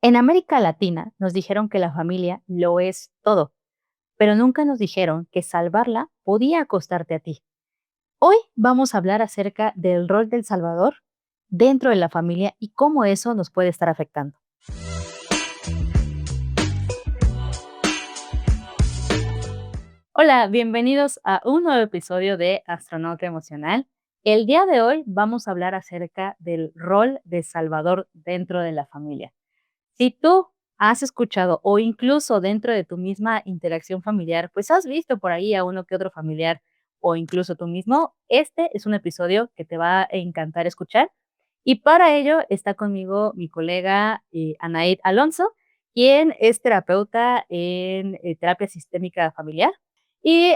En América Latina nos dijeron que la familia lo es todo, pero nunca nos dijeron que salvarla podía costarte a ti. Hoy vamos a hablar acerca del rol del salvador dentro de la familia y cómo eso nos puede estar afectando. Hola, bienvenidos a un nuevo episodio de Astronauta Emocional. El día de hoy vamos a hablar acerca del rol de salvador dentro de la familia. Si tú has escuchado o incluso dentro de tu misma interacción familiar, pues has visto por ahí a uno que otro familiar o incluso tú mismo, este es un episodio que te va a encantar escuchar. Y para ello está conmigo mi colega Anaid Alonso, quien es terapeuta en terapia sistémica familiar. Y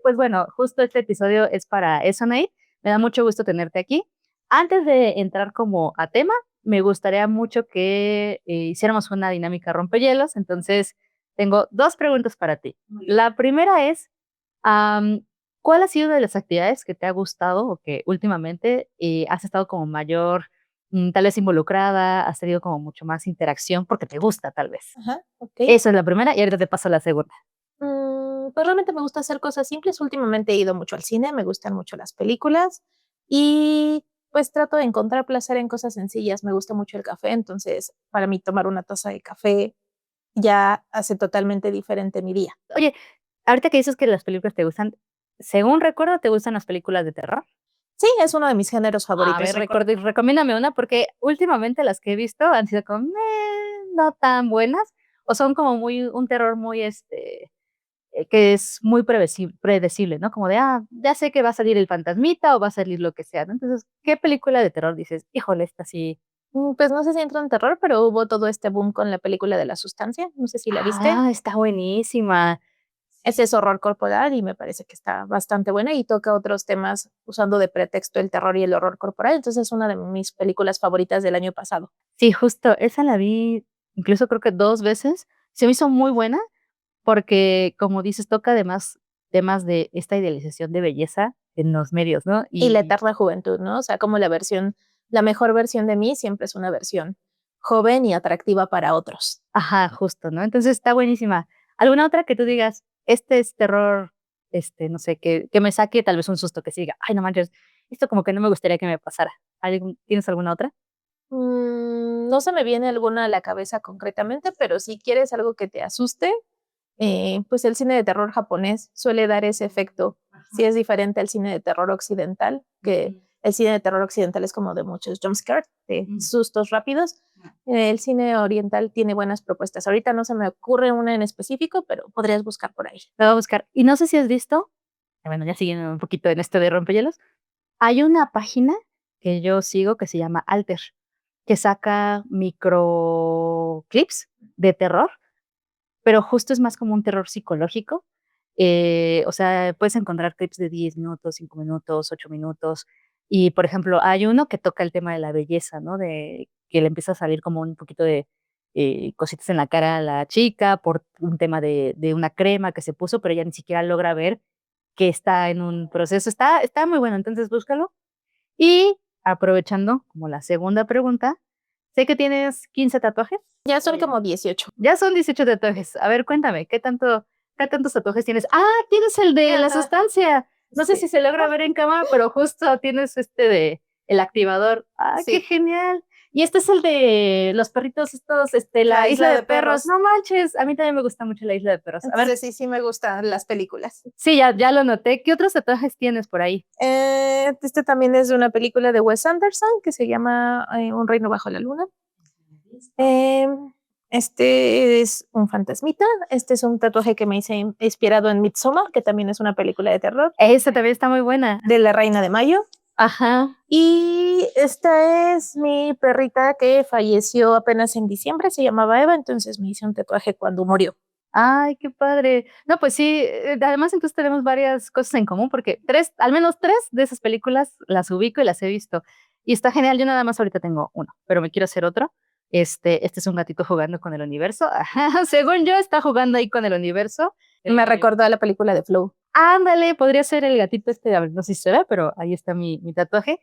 pues bueno, justo este episodio es para eso, Anaid. Me da mucho gusto tenerte aquí. Antes de entrar como a tema, me gustaría mucho que hiciéramos una dinámica rompehielos. Entonces, tengo dos preguntas para ti. La primera es, am, ¿cuál ha sido de las actividades que te ha gustado o que últimamente has estado como mayor, tal vez involucrada, has tenido como mucho más interacción porque te gusta tal vez? Ajá, okey. Esa es la primera y ahorita te paso la segunda. Pues, realmente me gusta hacer cosas simples. Últimamente he ido mucho al cine, me gustan mucho las películas y, pues, trato de encontrar placer en cosas sencillas. Me gusta mucho el café, entonces, para mí tomar una taza de café ya hace totalmente diferente mi día. Oye, ahorita que dices que las películas te gustan, según recuerdo, ¿te gustan las películas de terror? Sí, es uno de mis géneros A favoritos. ver, recomiéndame una, porque últimamente las que he visto han sido como, no tan buenas, o son como muy un terror muy, que es muy predecible, ¿no? Como de, ya sé que va a salir el fantasmita o va a salir lo que sea, ¿no? Entonces, ¿qué película de terror dices? Híjole, esta sí. Pues, no sé si entra en terror, pero hubo todo este boom con la película de La Sustancia, no sé si la viste. Está buenísima. Ese es horror corporal y me parece que está bastante buena y toca otros temas usando de pretexto el terror y el horror corporal. Entonces es una de mis películas favoritas del año pasado. Sí, justo, esa la vi, incluso creo que 2 veces. Se me hizo muy buena, porque, como dices, toca además temas de esta idealización de belleza en los medios, ¿no? Y la Y eterna juventud, ¿no? O sea, como la mejor versión de mí siempre es una versión joven y atractiva para otros. ajá, justo, ¿no? Entonces, está buenísima. ¿Alguna otra que tú digas, este es terror, no sé, que me saque tal vez un susto, que sí diga: "Ay, no manches, esto como que no me gustaría que me pasara"? ¿Tienes alguna otra? No se me viene alguna a la cabeza concretamente, pero si quieres algo que te asuste, pues el cine de terror japonés suele dar ese efecto. Sí es diferente al cine de terror occidental, que el cine de terror occidental es como de muchos jump scares, de sustos rápidos. El cine oriental tiene buenas propuestas. Ahorita no se me ocurre una en específico, pero podrías buscar por ahí. La voy a buscar. Y no sé si has visto, bueno, ya siguiendo un poquito en este de rompehielos, hay una página que yo sigo que se llama Alter, que saca microclips de terror, pero justo es más como un terror psicológico. O sea, puedes encontrar clips de 10 minutos, 5 minutos, 8 minutos. Y, por ejemplo, hay uno que toca el tema de la belleza, ¿no? De que le empieza a salir como un poquito de cositas en la cara a la chica por un tema de una crema que se puso, pero ella ni siquiera logra ver que está en un proceso. Está muy bueno, entonces búscalo. Y aprovechando como la segunda pregunta, sé que tienes 15 tatuajes. Ya son como 18. Ya son 18 tatuajes. A ver, cuéntame, qué tantos tatuajes tienes? Tienes el de la Ajá, sustancia. No sé si sí. se logra ver en cámara, pero justo tienes este de el activador. Qué Sí, genial. Y este es el de los perritos estos, la la isla isla de de perros. perros. No manches, a mí también me gusta mucho la isla de perros. A ver, Entonces sí, sí me gustan las películas. sí, ya lo noté. ¿Qué otros tatuajes tienes por ahí? Este también es de una película de Wes Anderson que se llama Un reino bajo la luna. Em, este es un fantasmita. Este es un tatuaje que me hice inspirado en Midsommar, que también es una película de terror, Esa también está muy buena. de la Reina de Mayo. Ajá. Y esta es mi perrita que falleció apenas en diciembre, se llamaba Eva, entonces me hice un tatuaje cuando murió. Ay, qué padre. No, pues sí, además entonces tenemos varias cosas en común, porque 3, al menos 3 de esas películas las ubico y las he visto. Y está genial, yo nada más ahorita tengo uno, pero me quiero hacer otro. Este es un gatito jugando con el universo. Ajá, según yo, está jugando ahí con el universo. Me recordó a la película de Flow. Ándale, podría ser el gatito a ver, no sé si se ve, pero ahí está mi tatuaje.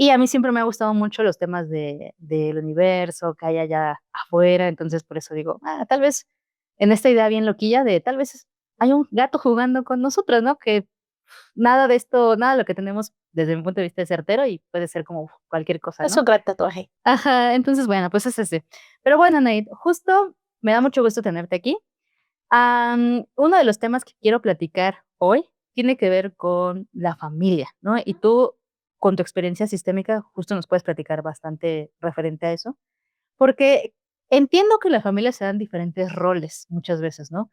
Y a mí siempre me ha gustado mucho los temas del universo, que hay allá afuera, entonces por eso digo, tal vez en esta idea bien loquilla de tal vez hay un gato jugando con nosotros, ¿no? Que nada de esto, nada de lo que tenemos desde mi punto de vista es certero y puede ser como cualquier cosa, Es ¿no? un gran tatuaje. Ajá, entonces, bueno, pues es ese. Pero bueno, Nate, justo me da mucho gusto tenerte aquí. Uno de los temas que quiero platicar hoy tiene que ver con la familia, ¿no? Y tú, con tu experiencia sistémica, justo nos puedes platicar bastante referente a eso, porque entiendo que en la familia se dan diferentes roles muchas veces, ¿no?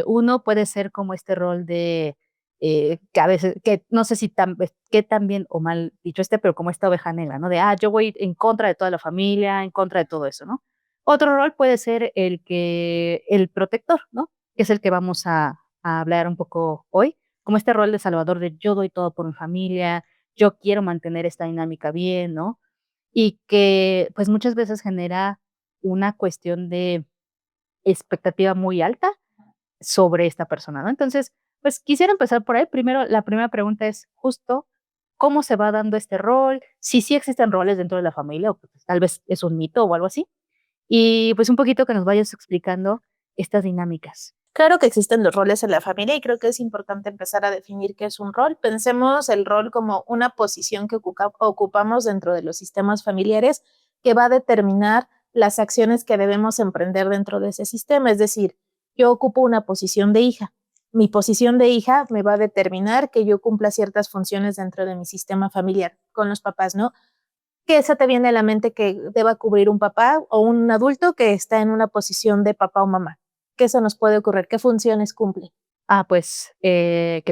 Uno puede ser como este rol de, que a veces, que no sé si qué tan bien o mal dicho pero como esta oveja negra, ¿no? De, yo voy en contra de toda la familia, en contra de todo eso, ¿no? Otro rol puede ser el protector, ¿no? Que es el que vamos a hablar un poco hoy, como este rol de salvador de yo doy todo por mi familia, yo quiero mantener esta dinámica bien, ¿no? Y que pues muchas veces genera una cuestión de expectativa muy alta sobre esta persona, ¿no? Entonces, pues quisiera empezar por ahí. Primero, la primera pregunta es justo cómo se va dando este rol, si sí existen roles dentro de la familia o pues, tal vez es un mito o algo así. Y pues un poquito que nos vayas explicando estas dinámicas. Claro que existen los roles en la familia y creo que es importante empezar a definir qué es un rol. Pensemos el rol como una posición que ocupamos dentro de los sistemas familiares que va a determinar las acciones que debemos emprender dentro de ese sistema. Es decir, yo ocupo una posición de hija. Mi posición de hija me va a determinar que yo cumpla ciertas funciones dentro de mi sistema familiar con los papás, ¿no? ¿Qué se te viene a la mente que deba cubrir un papá o un adulto que está en una posición de papá o mamá? ¿Qué se nos puede ocurrir? ¿Qué funciones cumple? Pues que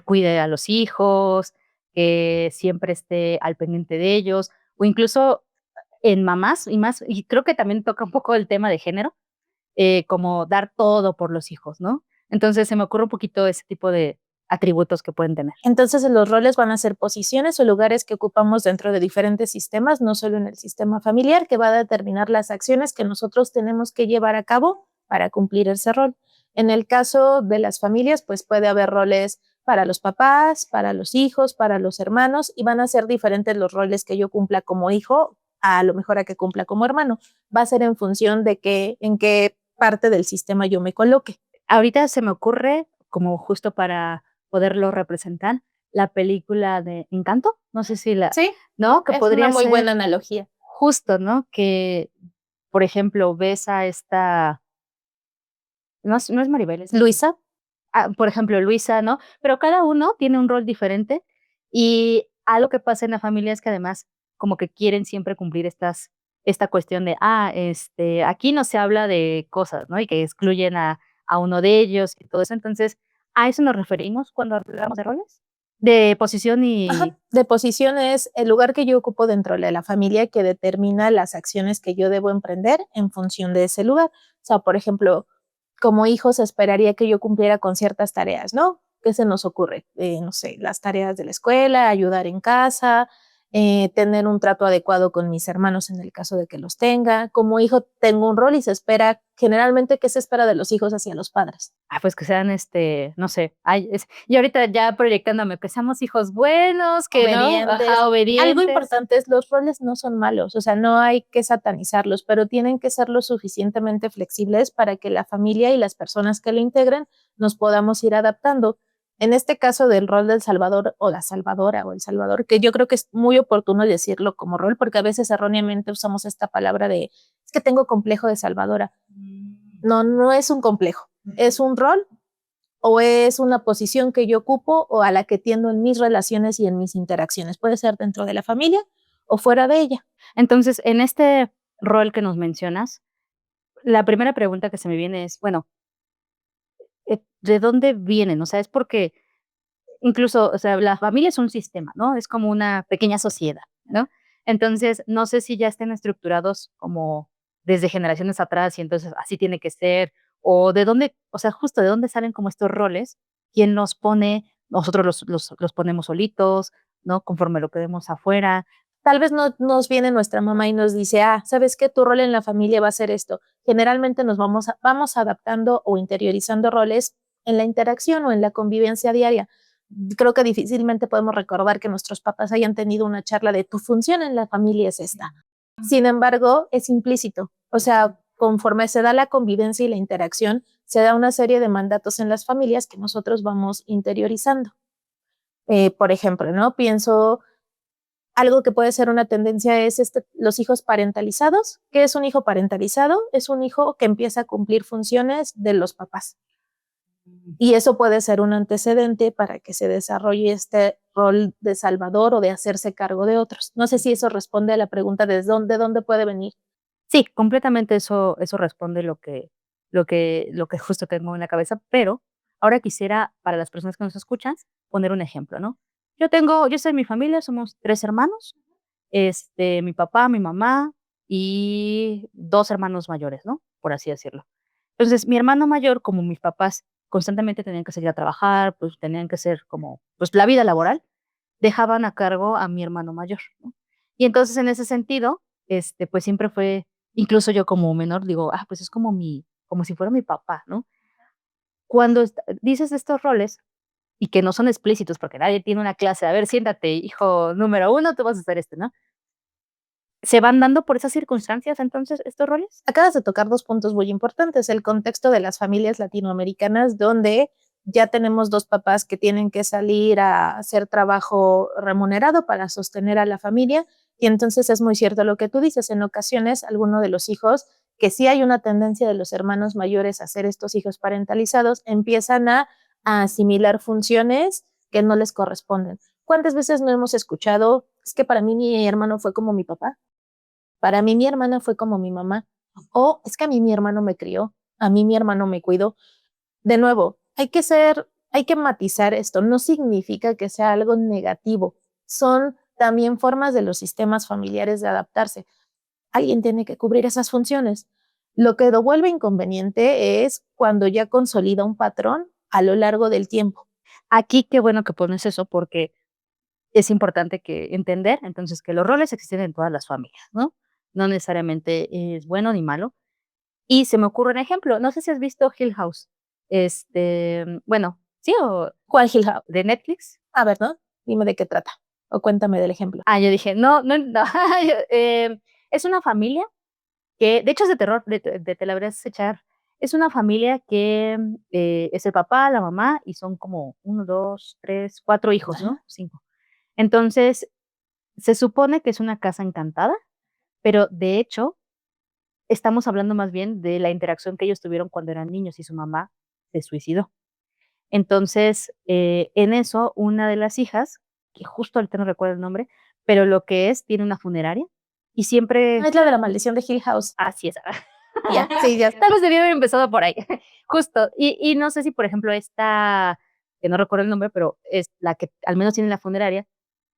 cuide a los hijos, que siempre esté al pendiente de ellos, o incluso en mamás y más, y creo que también toca un poco el tema de género, como dar todo por los hijos, ¿no? Entonces se me ocurre un poquito ese tipo de atributos que pueden tener. Entonces, los roles van a ser posiciones o lugares que ocupamos dentro de diferentes sistemas, no solo en el sistema familiar, que va a determinar las acciones que nosotros tenemos que llevar a cabo para cumplir ese rol. En el caso de las familias, pues puede haber roles para los papás, para los hijos, para los hermanos, y van a ser diferentes los roles que yo cumpla como hijo a lo mejor a que cumpla como hermano. Va a ser en función de en qué parte del sistema yo me coloque. Ahorita se me ocurre, como justo para poderlo representar, la película de Encanto, no sé si Sí, ¿no? Que es una podría muy ser buena analogía. justo, ¿no? Que, por ejemplo, ves a esta, no es Maribel, es Luisa. por ejemplo, Luisa, ¿no? Pero cada uno tiene un rol diferente y algo que pasa en la familia es que además como que quieren siempre cumplir esta cuestión de, aquí no se habla de cosas, ¿no? Y que excluyen a uno de ellos y todo eso. Entonces, ¿a eso nos referimos cuando hablamos de roles? De posición Ajá. y... De posición es el lugar que yo ocupo dentro de la familia que determina las acciones que yo debo emprender en función de ese lugar. O sea, por ejemplo, como hijo se esperaría que yo cumpliera con ciertas tareas, ¿no? ¿Qué se nos ocurre? No sé, las tareas de la escuela, ayudar en casa, tener un trato adecuado con mis hermanos en el caso de que los tenga. Como hijo tengo un rol y se espera, generalmente, ¿qué se espera de los hijos hacia los padres? Pues que sean, no sé, y ahorita ya proyectándome, que seamos hijos buenos, que no, Obedientes. ajá, Algo obedientes. importante es los roles no son malos, o sea, no hay que satanizarlos, pero tienen que ser lo suficientemente flexibles para que la familia y las personas que lo integren nos podamos ir adaptando. En este caso del rol del salvador o la salvadora o el salvador, que yo creo que es muy oportuno decirlo como rol, porque a veces erróneamente usamos esta palabra de, es que tengo complejo de salvadora. No, no es un complejo, es un rol o es una posición que yo ocupo o a la que tiendo en mis relaciones y en mis interacciones. Puede ser dentro de la familia o fuera de ella. Entonces, en este rol que nos mencionas, la primera pregunta que se me viene es, bueno, ¿de dónde vienen? O sea, es porque incluso, o sea, la familia es un sistema, ¿no? Es como una pequeña sociedad, ¿no? Entonces, no sé si ya estén estructurados como desde generaciones atrás y entonces así tiene que ser, o de dónde, o sea, justo de dónde salen como estos roles, quién los pone, nosotros los ponemos solitos, ¿no? Conforme lo que vemos afuera. Tal vez no nos viene nuestra mamá y nos dice, ¿sabes qué? Tu rol en la familia va a ser esto. Generalmente nos vamos adaptando o interiorizando roles en la interacción o en la convivencia diaria. Creo que difícilmente podemos recordar que nuestros papás hayan tenido una charla de tu función en la familia es esta. Sin embargo, es implícito. O sea, conforme se da la convivencia y la interacción, se da una serie de mandatos en las familias que nosotros vamos interiorizando. Por ejemplo, ¿no? Pienso algo que puede ser una tendencia es los hijos parentalizados. ¿Qué es un hijo parentalizado? Es un hijo que empieza a cumplir funciones de los papás. Y eso puede ser un antecedente para que se desarrolle este rol de salvador o de hacerse cargo de otros. No sé si eso responde a la pregunta de dónde puede venir. Sí, completamente eso responde lo que justo tengo en la cabeza, pero ahora quisiera, para las personas que nos escuchan, poner un ejemplo, ¿no? Yo soy mi familia, somos 3 hermanos, mi papá, mi mamá y 2 hermanos mayores, ¿no? Por así decirlo. Entonces, mi hermano mayor, como mis papás constantemente tenían que salir a trabajar, pues, tenían que hacer como, pues, la vida laboral, dejaban a cargo a mi hermano mayor, ¿no? Y entonces, en ese sentido, pues, siempre fue incluso yo como menor digo: "Ah, pues, es como si fuera mi papá", ¿no? Cuando dices estos roles y que no son explícitos, porque nadie tiene una clase, a ver, siéntate, hijo número uno, tú vas a hacer esto, ¿no? ¿Se van dando por esas circunstancias entonces estos roles? Acabas de tocar dos puntos muy importantes, el contexto de las familias latinoamericanas, donde ya tenemos dos papás que tienen que salir a hacer trabajo remunerado para sostener a la familia. Y entonces es muy cierto lo que tú dices, en ocasiones alguno de los hijos, que sí hay una tendencia de los hermanos mayores a ser estos hijos parentalizados, empiezan a asimilar funciones que no les corresponden. ¿Cuántas veces no hemos escuchado? Es que para mí mi hermano fue como mi papá. Para mí mi hermana fue como mi mamá. O es que a mí mi hermano me crió, a mí mi hermano me cuidó. De nuevo, hay que matizar esto. No significa que sea algo negativo. Son también formas de los sistemas familiares de adaptarse. Alguien tiene que cubrir esas funciones. Lo que lo vuelve inconveniente es cuando ya consolida un patrón a lo largo del tiempo. Aquí qué bueno que pones eso, porque es importante que entender, entonces, que los roles existen en todas las familias, ¿no? No necesariamente es bueno ni malo. Y se me ocurre un ejemplo, no sé si has visto Hill House, bueno, sí, o ¿Cuál Hill House? de Netflix. A ver, ¿no? Dime de qué trata o cuéntame del ejemplo. Yo dije: "No, no, no", es una familia que, de hecho, es de terror, te la deberías echar. Es una familia que, es el papá, la mamá y son como uno, 2, 3, 4 hijos, Ajá. ¿no? 5. Entonces, se supone que es una casa encantada, pero de hecho, estamos hablando más bien de la interacción que ellos tuvieron cuando eran niños y su mamá se suicidó. Entonces, en eso, una de las hijas, que justo ahorita no recuerdo el nombre, pero lo que es, tiene una funeraria y Ah, siempre es la de la maldición de Hill House. así es. Ya, sí, ya. Tal vez debí haber empezado por ahí, justo. Y no sé si, por ejemplo, esta, que no recuerdo el nombre, pero es la que al menos tiene la funeraria,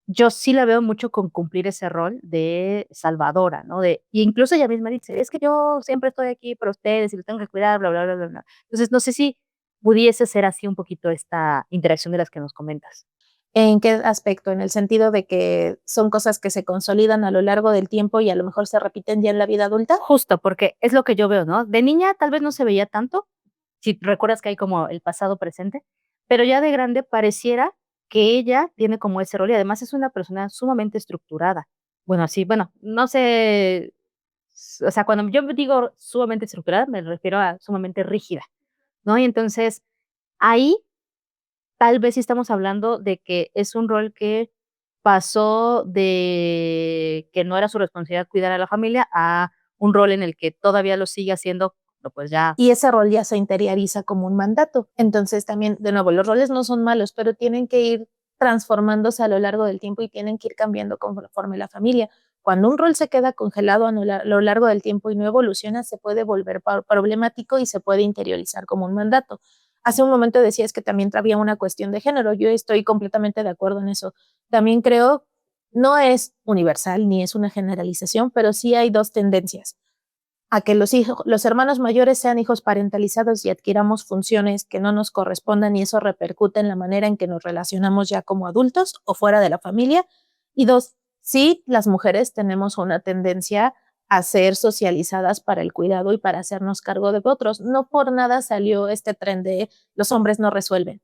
yo sí la veo mucho con cumplir ese rol de salvadora, ¿no? Y incluso ella misma dice: "Es que yo siempre estoy aquí para ustedes y los tengo que cuidar, bla, bla, bla, bla, bla". Entonces, no sé si pudiese ser así un poquito esta interacción de las que nos comentas. ¿En qué aspecto? En el sentido de que son cosas que se consolidan a lo largo del tiempo y a lo mejor se repiten ya en la vida adulta. Justo, porque es lo que yo veo, ¿no? De niña tal vez no se veía tanto, si recuerdas que hay como el pasado presente, pero ya de grande pareciera que ella tiene como ese rol y además es una persona sumamente estructurada. Bueno, así, bueno, no sé, o sea, cuando yo digo sumamente estructurada, me refiero a sumamente rígida, ¿no? Y entonces, ahí tal vez sí estamos hablando de que es un rol que pasó de que no era su responsabilidad cuidar a la familia, a un rol en el que todavía lo sigue haciendo, pero pues ya. Y ese rol ya se interioriza como un mandato. Entonces también, de nuevo, los roles no son malos, pero tienen que ir transformándose a lo largo del tiempo y tienen que ir cambiando conforme la familia. Cuando un rol se queda congelado a lo largo del tiempo y no evoluciona, se puede volver problemático y se puede interiorizar como un mandato. Hace un momento decías que también había una cuestión de género. Yo estoy completamente de acuerdo en eso. También creo, no es universal ni es una generalización, pero sí hay dos tendencias a que los hermanos mayores sean hijos parentalizados y adquiramos funciones que no nos correspondan y eso repercute en la manera en que nos relacionamos ya como adultos o fuera de la familia. Y dos, sí, las mujeres tenemos una tendencia a ser socializadas para el cuidado y para hacernos cargo de otros. No por nada salió este tren de los hombres no resuelven.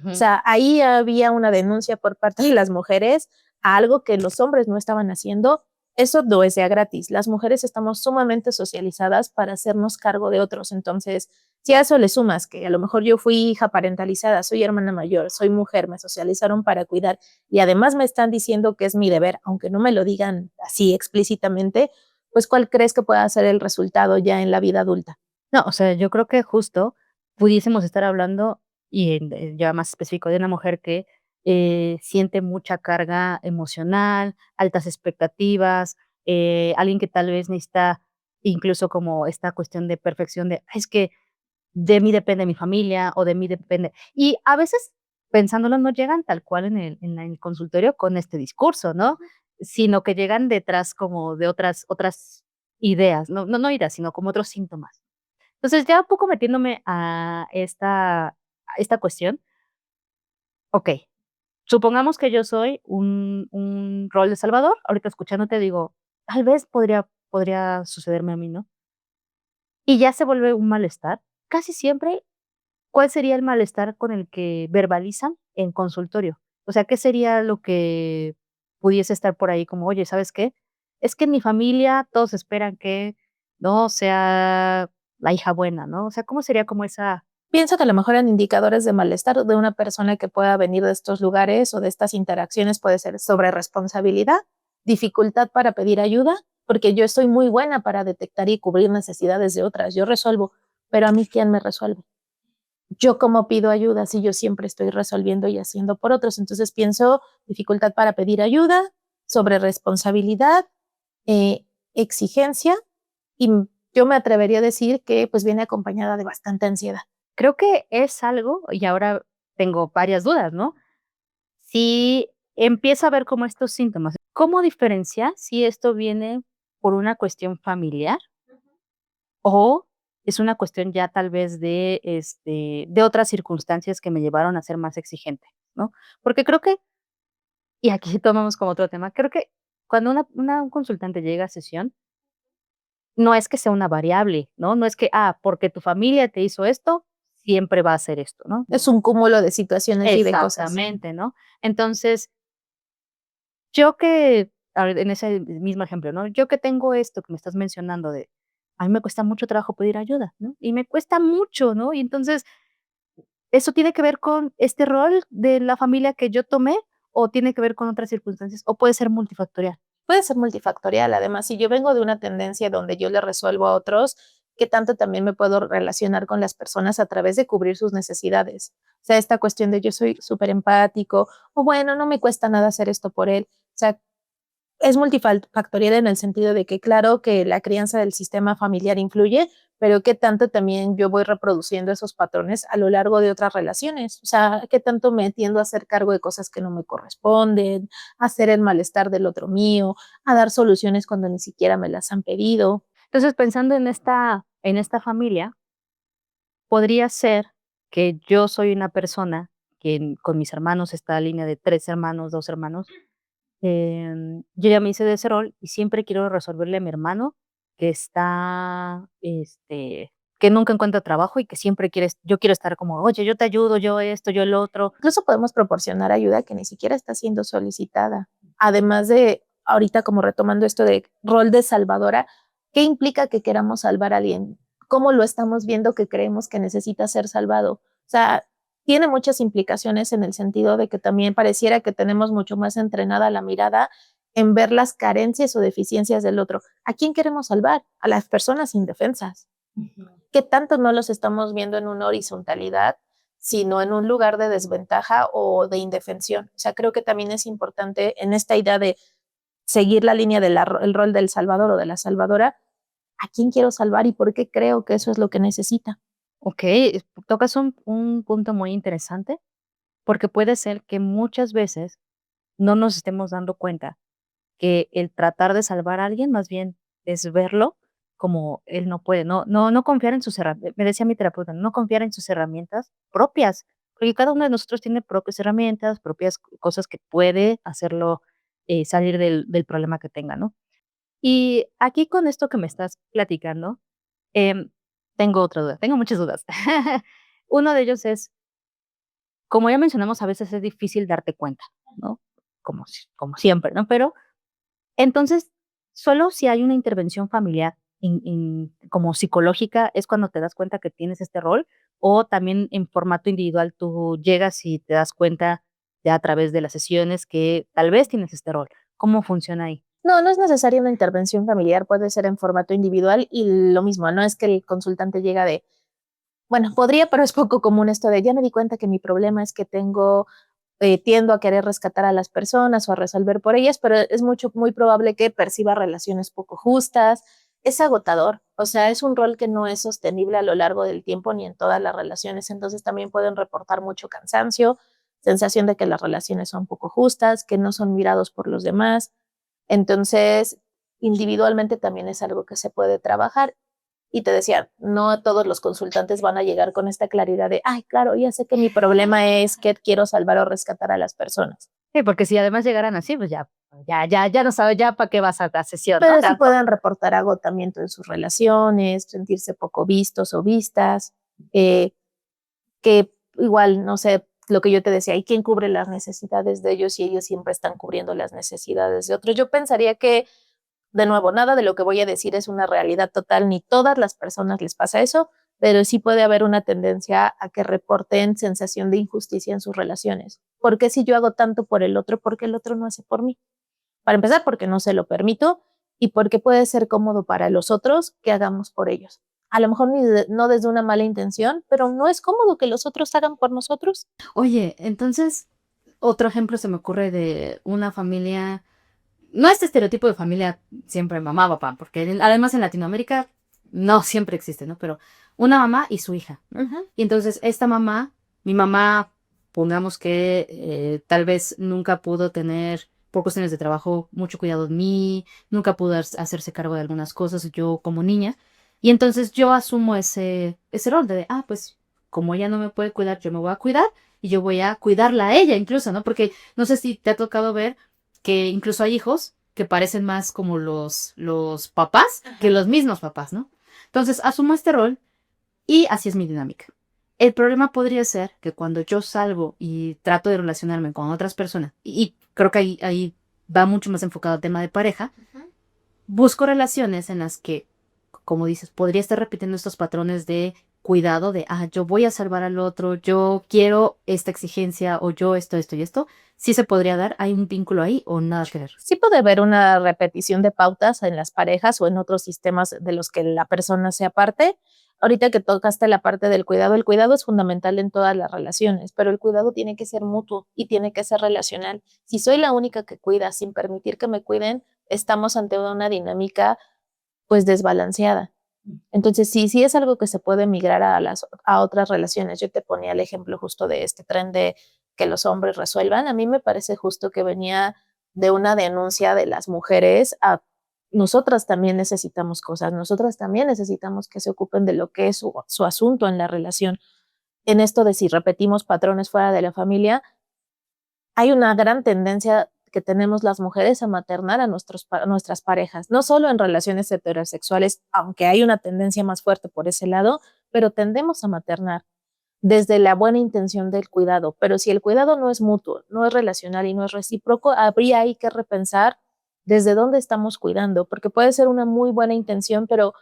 O sea, ahí había una denuncia por parte de las mujeres a algo que los hombres no estaban haciendo. Eso no es de gratis. Las mujeres estamos sumamente socializadas para hacernos cargo de otros. Entonces, si a eso le sumas que a lo mejor yo fui hija parentalizada, soy hermana mayor, soy mujer, me socializaron para cuidar y además me están diciendo que es mi deber, aunque no me lo digan así explícitamente, pues ¿cuál crees que pueda ser el resultado ya en la vida adulta? No, o sea, yo creo que justo pudiésemos estar hablando, y ya más específico, de una mujer que siente mucha carga emocional, altas expectativas, alguien que tal vez necesita incluso como esta cuestión de perfección de: "Ay, es que de mí depende mi familia o de mí depende". Y a veces, pensándolo, no llegan tal cual en el consultorio con este discurso, ¿no? Sino que llegan detrás como de otras ideas, no ideas, sino como otros síntomas. Entonces, ya un poco metiéndome a esta cuestión, okey, supongamos que yo soy un rol de salvador, ahorita escuchándote digo, tal vez podría sucederme a mí, ¿no? Y ya se vuelve un malestar. Casi siempre, ¿cuál sería el malestar con el que verbalizan en consultorio? O sea, ¿qué sería lo que pudiese estar por ahí como: "Oye, ¿sabes qué? Es que en mi familia todos esperan que, ¿no?, sea la hija buena", ¿no? O sea, ¿cómo sería como esa? Pienso que a lo mejor en indicadores de malestar de una persona que pueda venir de estos lugares o de estas interacciones puede ser sobre responsabilidad, dificultad para pedir ayuda, porque yo estoy muy buena para detectar y cubrir necesidades de otras, yo resuelvo, pero a mí ¿quién me resuelve? Yo cómo pido ayuda si yo siempre estoy resolviendo y haciendo por otros. Entonces pienso dificultad para pedir ayuda, sobre responsabilidad, eh, exigencia y yo me atrevería a decir que pues viene acompañada de bastante ansiedad. Creo que es algo, y ahora tengo varias dudas, ¿no? Si empiezo a ver como estos síntomas, ¿cómo diferenciar si esto viene por una cuestión familiar o es una cuestión ya tal vez de otras circunstancias que me llevaron a ser más exigente, ¿no? Porque creo que, y aquí tomamos como otro tema, creo que cuando un consultante llega a sesión, no es que sea una variable, ¿no? No es que, porque tu familia te hizo esto, siempre va a ser esto, ¿no? Es un cúmulo de situaciones y de cosas. Exactamente, ¿no? Entonces, yo que, a ver, en ese mismo ejemplo, ¿no? Yo que tengo esto que me estás mencionando de, a mí me cuesta mucho trabajo pedir ayuda, ¿no? Y me cuesta mucho, ¿no? Y entonces, ¿eso tiene que ver con este rol de la familia que yo tomé o tiene que ver con otras circunstancias o puede ser multifactorial? Puede ser multifactorial, además, si yo vengo de una tendencia donde yo le resuelvo a otros, ¿qué tanto también me puedo relacionar con las personas a través de cubrir sus necesidades? O sea, esta cuestión de yo soy súper empático o bueno, no me cuesta nada hacer esto por él. O sea, es multifactorial en el sentido de que claro que la crianza del sistema familiar influye, pero qué tanto también yo voy reproduciendo esos patrones a lo largo de otras relaciones. O sea, qué tanto me tiendo a hacer cargo de cosas que no me corresponden, a hacer el malestar del otro mío, a dar soluciones cuando ni siquiera me las han pedido. Entonces, pensando en esta familia, podría ser que yo soy una persona que con mis hermanos, esta línea de 3 hermanos, 2 hermanos, yo ya me hice de ese rol y siempre quiero resolverle a mi hermano que está, que nunca encuentra trabajo y que siempre yo quiero estar como: "Oye, yo te ayudo, yo esto, yo el otro". Incluso podemos proporcionar ayuda que ni siquiera está siendo solicitada. Además de, ahorita como retomando esto de rol de salvadora, ¿qué implica que queramos salvar a alguien? ¿Cómo lo estamos viendo que creemos que necesita ser salvado? O sea, tiene muchas implicaciones en el sentido de que también pareciera que tenemos mucho más entrenada la mirada en ver las carencias o deficiencias del otro. ¿A quién queremos salvar? A las personas indefensas. ¿Qué tanto no los estamos viendo en una horizontalidad, sino en un lugar de desventaja o de indefensión? O sea, creo que también es importante en esta idea de seguir la línea del rol del salvador o de la salvadora, ¿a quién quiero salvar y por qué creo que eso es lo que necesita? Okey, tocas un punto muy interesante, porque puede ser que muchas veces no nos estemos dando cuenta que el tratar de salvar a alguien, más bien es verlo como él no puede, no confiar en sus herramientas. Me decía mi terapeuta, no confiar en sus herramientas propias, porque cada uno de nosotros tiene propias herramientas, propias cosas que puede hacerlo, salir del problema que tenga, ¿no? Y aquí con esto que me estás platicando, em, tengo otra duda, tengo muchas dudas. Uno de ellos es, como ya mencionamos, a veces es difícil darte cuenta, ¿no? Como siempre, ¿no? Pero entonces, solo si hay una intervención familiar como psicológica es cuando te das cuenta que tienes este rol, o también en formato individual tú llegas y te das cuenta ya a través de las sesiones que tal vez tienes este rol. ¿Cómo funciona ahí? No, no es necesaria una intervención familiar, puede ser en formato individual y lo mismo, no es que el consultante llega de, bueno, podría, pero es poco común esto de, ya me di cuenta que mi problema es que tiendo a querer rescatar a las personas o a resolver por ellas, pero es muy probable que perciba relaciones poco justas. Es agotador, o sea, es un rol que no es sostenible a lo largo del tiempo ni en todas las relaciones, entonces también pueden reportar mucho cansancio, sensación de que las relaciones son poco justas, que no son mirados por los demás. Entonces, individualmente también es algo que se puede trabajar. Y te decía, no todos los consultantes van a llegar con esta claridad de, ay, claro, ya sé que mi problema es que quiero salvar o rescatar a las personas. Sí, porque si además llegaran así, pues ya no sabes ya para qué vas a la sesión, ¿no? Pero sí Tanto. pueden reportar agotamiento en sus relaciones, sentirse poco vistos o vistas, eh, que igual, no sé, lo que yo te decía, ¿y quién cubre las necesidades de ellos si ellos siempre están cubriendo las necesidades de otros? Yo pensaría que de nuevo, nada de lo que voy a decir es una realidad total, ni todas las personas les pasa eso, pero sí puede haber una tendencia a que reporten sensación de injusticia en sus relaciones. ¿Por qué si yo hago tanto por el otro, por qué el otro no hace por mí? Para empezar, porque no se lo permito y porque puede ser cómodo para los otros que hagamos por ellos. A lo mejor no desde una mala intención, pero no es cómodo que los otros hagan por nosotros. Oye, entonces, otro ejemplo se me ocurre de una familia, no este estereotipo de familia siempre mamá, papá, porque además en Latinoamérica no siempre existe, ¿no? Pero una mamá y su hija. Y entonces esta mamá, mi mamá, pongamos que tal vez nunca pudo tener, por cuestiones de trabajo, mucho cuidado de mí, nunca pudo hacerse cargo de algunas cosas yo como niña. Y entonces yo asumo ese rol pues como ella no me puede cuidar, yo me voy a cuidar y yo voy a cuidarla a ella incluso, ¿no? Porque no sé si te ha tocado ver que incluso hay hijos que parecen más como los papás que los mismos papás, ¿no? Entonces asumo este rol y así es mi dinámica. El problema podría ser que cuando yo salgo y trato de relacionarme con otras personas, y creo que ahí va mucho más enfocado al tema de pareja, busco relaciones en las que, como dices, podría estar repitiendo estos patrones de cuidado de, yo voy a salvar al otro, yo quiero esta exigencia o yo esto y esto. Sí se podría dar, hay un vínculo ahí o nada que ver. Sí puede haber una repetición de pautas en las parejas o en otros sistemas de los que la persona sea parte. Ahorita que tocaste la parte del cuidado, el cuidado es fundamental en todas las relaciones, pero el cuidado tiene que ser mutuo y tiene que ser relacional. Si soy la única que cuida sin permitir que me cuiden, estamos ante una dinámica pues desbalanceada. Entonces, sí es algo que se puede migrar a otras relaciones. Yo te ponía el ejemplo justo de este tren de que los hombres resuelvan. A mí me parece justo que venía de una denuncia de las mujeres a nosotras también necesitamos cosas, nosotras también necesitamos que se ocupen de lo que es su asunto en la relación. En esto de si repetimos patrones fuera de la familia, hay una gran tendencia que tenemos las mujeres a maternar a nuestras parejas, no solo en relaciones heterosexuales, aunque hay una tendencia más fuerte por ese lado, pero tendemos a maternar desde la buena intención del cuidado. Pero si el cuidado no es mutuo, no es relacional y no es recíproco, habría ahí que repensar desde dónde estamos cuidando, porque puede ser una muy buena intención, pero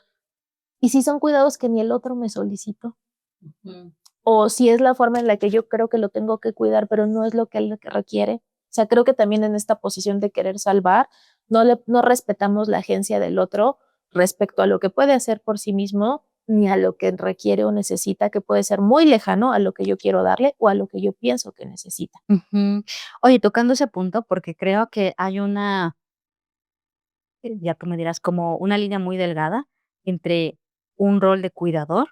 ¿y si son cuidados que ni el otro me solicitó? O si es la forma en la que yo creo que lo tengo que cuidar, pero no es lo que él requiere. O sea, creo que también en esta posición de querer salvar, no respetamos la agencia del otro respecto a lo que puede hacer por sí mismo, ni a lo que requiere o necesita, que puede ser muy lejano a lo que yo quiero darle o a lo que yo pienso que necesita. Ujú. Oye, tocando ese punto, porque creo que hay ya tú me dirás, como una línea muy delgada entre un rol de cuidador,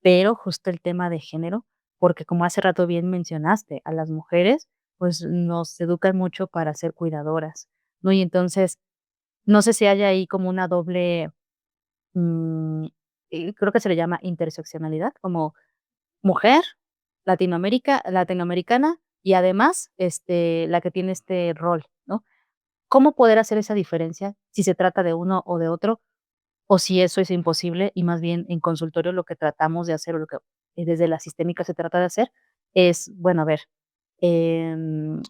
pero justo el tema de género, porque como hace rato bien mencionaste, a las mujeres, pues nos educan mucho para ser cuidadoras, ¿no? Y entonces, no sé si hay ahí como una doble, mm, creo que se le llama interseccionalidad, como mujer, latinoamericana y además, la que tiene este rol, ¿no? ¿Cómo poder hacer esa diferencia si se trata de uno o de otro? O si eso es imposible y más bien en consultorio lo que tratamos de hacer o lo que desde la sistémica se trata de hacer es, bueno, a ver, em,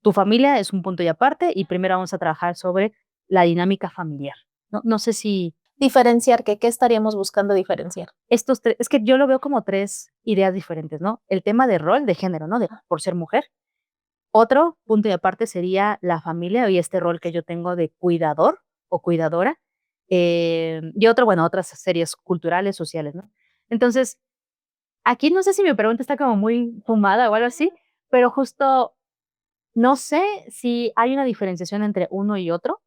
tu familia es un punto y aparte y primero vamos a trabajar sobre la dinámica familiar. No sé si Diferenciar, ¿qué estaríamos buscando diferenciar? estos 3 es que yo lo veo como 3 ideas diferentes, ¿no? El tema de rol, de género, ¿no? De por ser mujer. Otro punto y aparte sería la familia y este rol que yo tengo de cuidador o cuidadora, y otro, bueno, otras series culturales, sociales, ¿no? Entonces, aquí no sé si mi pregunta está como muy fumada o algo así, pero justo no sé si hay una diferenciación entre uno y otro,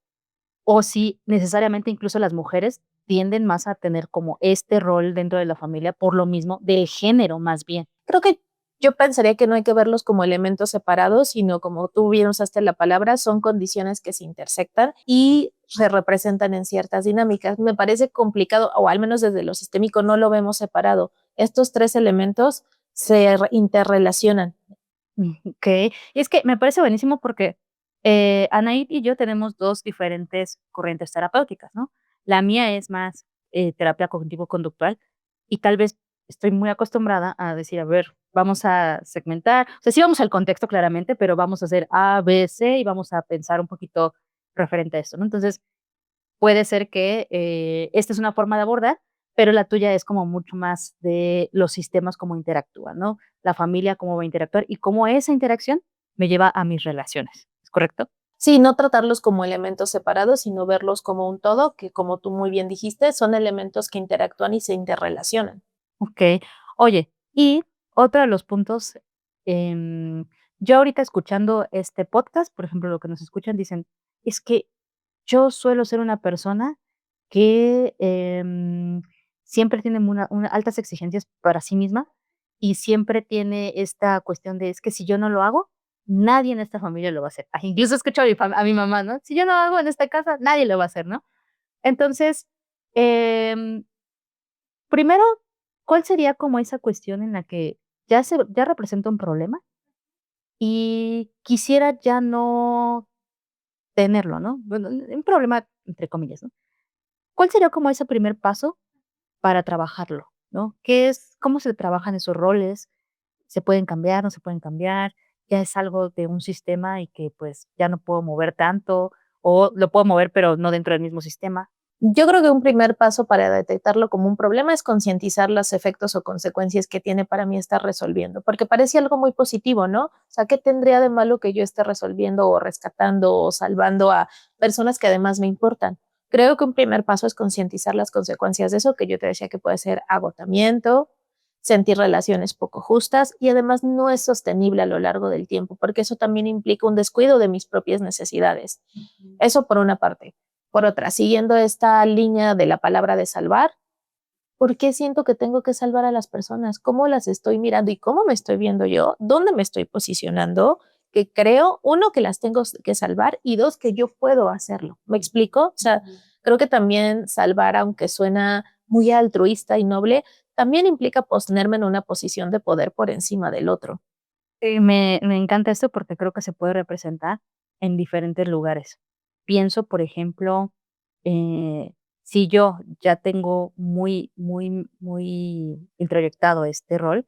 o si necesariamente incluso las mujeres tienden más a tener como este rol dentro de la familia por lo mismo del género más bien. Creo que yo pensaría que no hay que verlos como elementos separados, sino como tú bien usaste la palabra, son condiciones que se intersectan y se representan en ciertas dinámicas. Me parece complicado, o al menos desde lo sistémico no lo vemos separado. Estos 3 elementos se interrelacionan. Okey. Y es que me parece buenísimo porque, Anaid y yo tenemos 2 diferentes corrientes terapéuticas, ¿no? La mía es más, terapia cognitivo-conductual, y tal vez estoy muy acostumbrada a decir: "A ver, vamos a segmentar", o sea, sí vamos al contexto claramente, pero vamos a hacer A, B, C, y vamos a pensar un poquito referente a esto, ¿no? Entonces, puede ser que, esta es una forma de abordar, pero la tuya es como mucho más de los sistemas, cómo interactúan, ¿no? La familia, cómo va a interactuar y cómo esa interacción me lleva a mis relaciones, ¿es correcto? Sí, no tratarlos como elementos separados, sino verlos como un todo, que como tú muy bien dijiste, son elementos que interactúan y se interrelacionan. Okey. Oye, y otro de los puntos, em, yo ahorita escuchando este podcast, por ejemplo, lo que nos escuchan dicen: "Es que yo suelo ser una persona que, siempre tiene una altas exigencias para sí misma, y siempre tiene esta cuestión de: "Es que si yo no lo hago, nadie en esta familia lo va a hacer". Incluso escucho a mi mamá, ¿no? "Si yo no hago en esta casa, nadie lo va a hacer", ¿no? Entonces, em, primero, ¿cuál sería como esa cuestión en la que ya representa un problema y quisiera ya no tenerlo, ¿no? Bueno, un problema entre comillas, ¿no? ¿Cuál sería como ese primer paso para trabajarlo, no? ¿Qué es cómo se trabajan esos roles? ¿Se pueden cambiar, no se pueden cambiar? ¿Ya es algo de un sistema y que, pues, ya no puedo mover tanto, o lo puedo mover, pero no dentro del mismo sistema? Yo creo que un primer paso para detectarlo como un problema es concientizar los efectos o consecuencias que tiene para mí estar resolviendo, porque parece algo muy positivo, ¿no? O sea, ¿qué tendría de malo que yo esté resolviendo o rescatando o salvando a personas que además me importan? Creo que un primer paso es concientizar las consecuencias de eso, que yo te decía que puede ser agotamiento, sentir relaciones poco justas y además no es sostenible a lo largo del tiempo, porque eso también implica un descuido de mis propias necesidades. Eso por una parte. Por otra, siguiendo esta línea de la palabra de salvar, ¿por qué siento que tengo que salvar a las personas? ¿Cómo las estoy mirando y cómo me estoy viendo yo? ¿Dónde me estoy posicionando? Que creo, uno, que las tengo que salvar y dos, que yo puedo hacerlo. ¿Me explico? O sea, creo que también salvar, aunque suena muy altruista y noble, también implica ponerme en una posición de poder por encima del otro. Me encanta esto porque creo que se puede representar en diferentes lugares. Pienso, por ejemplo, si yo ya tengo muy introyectado este rol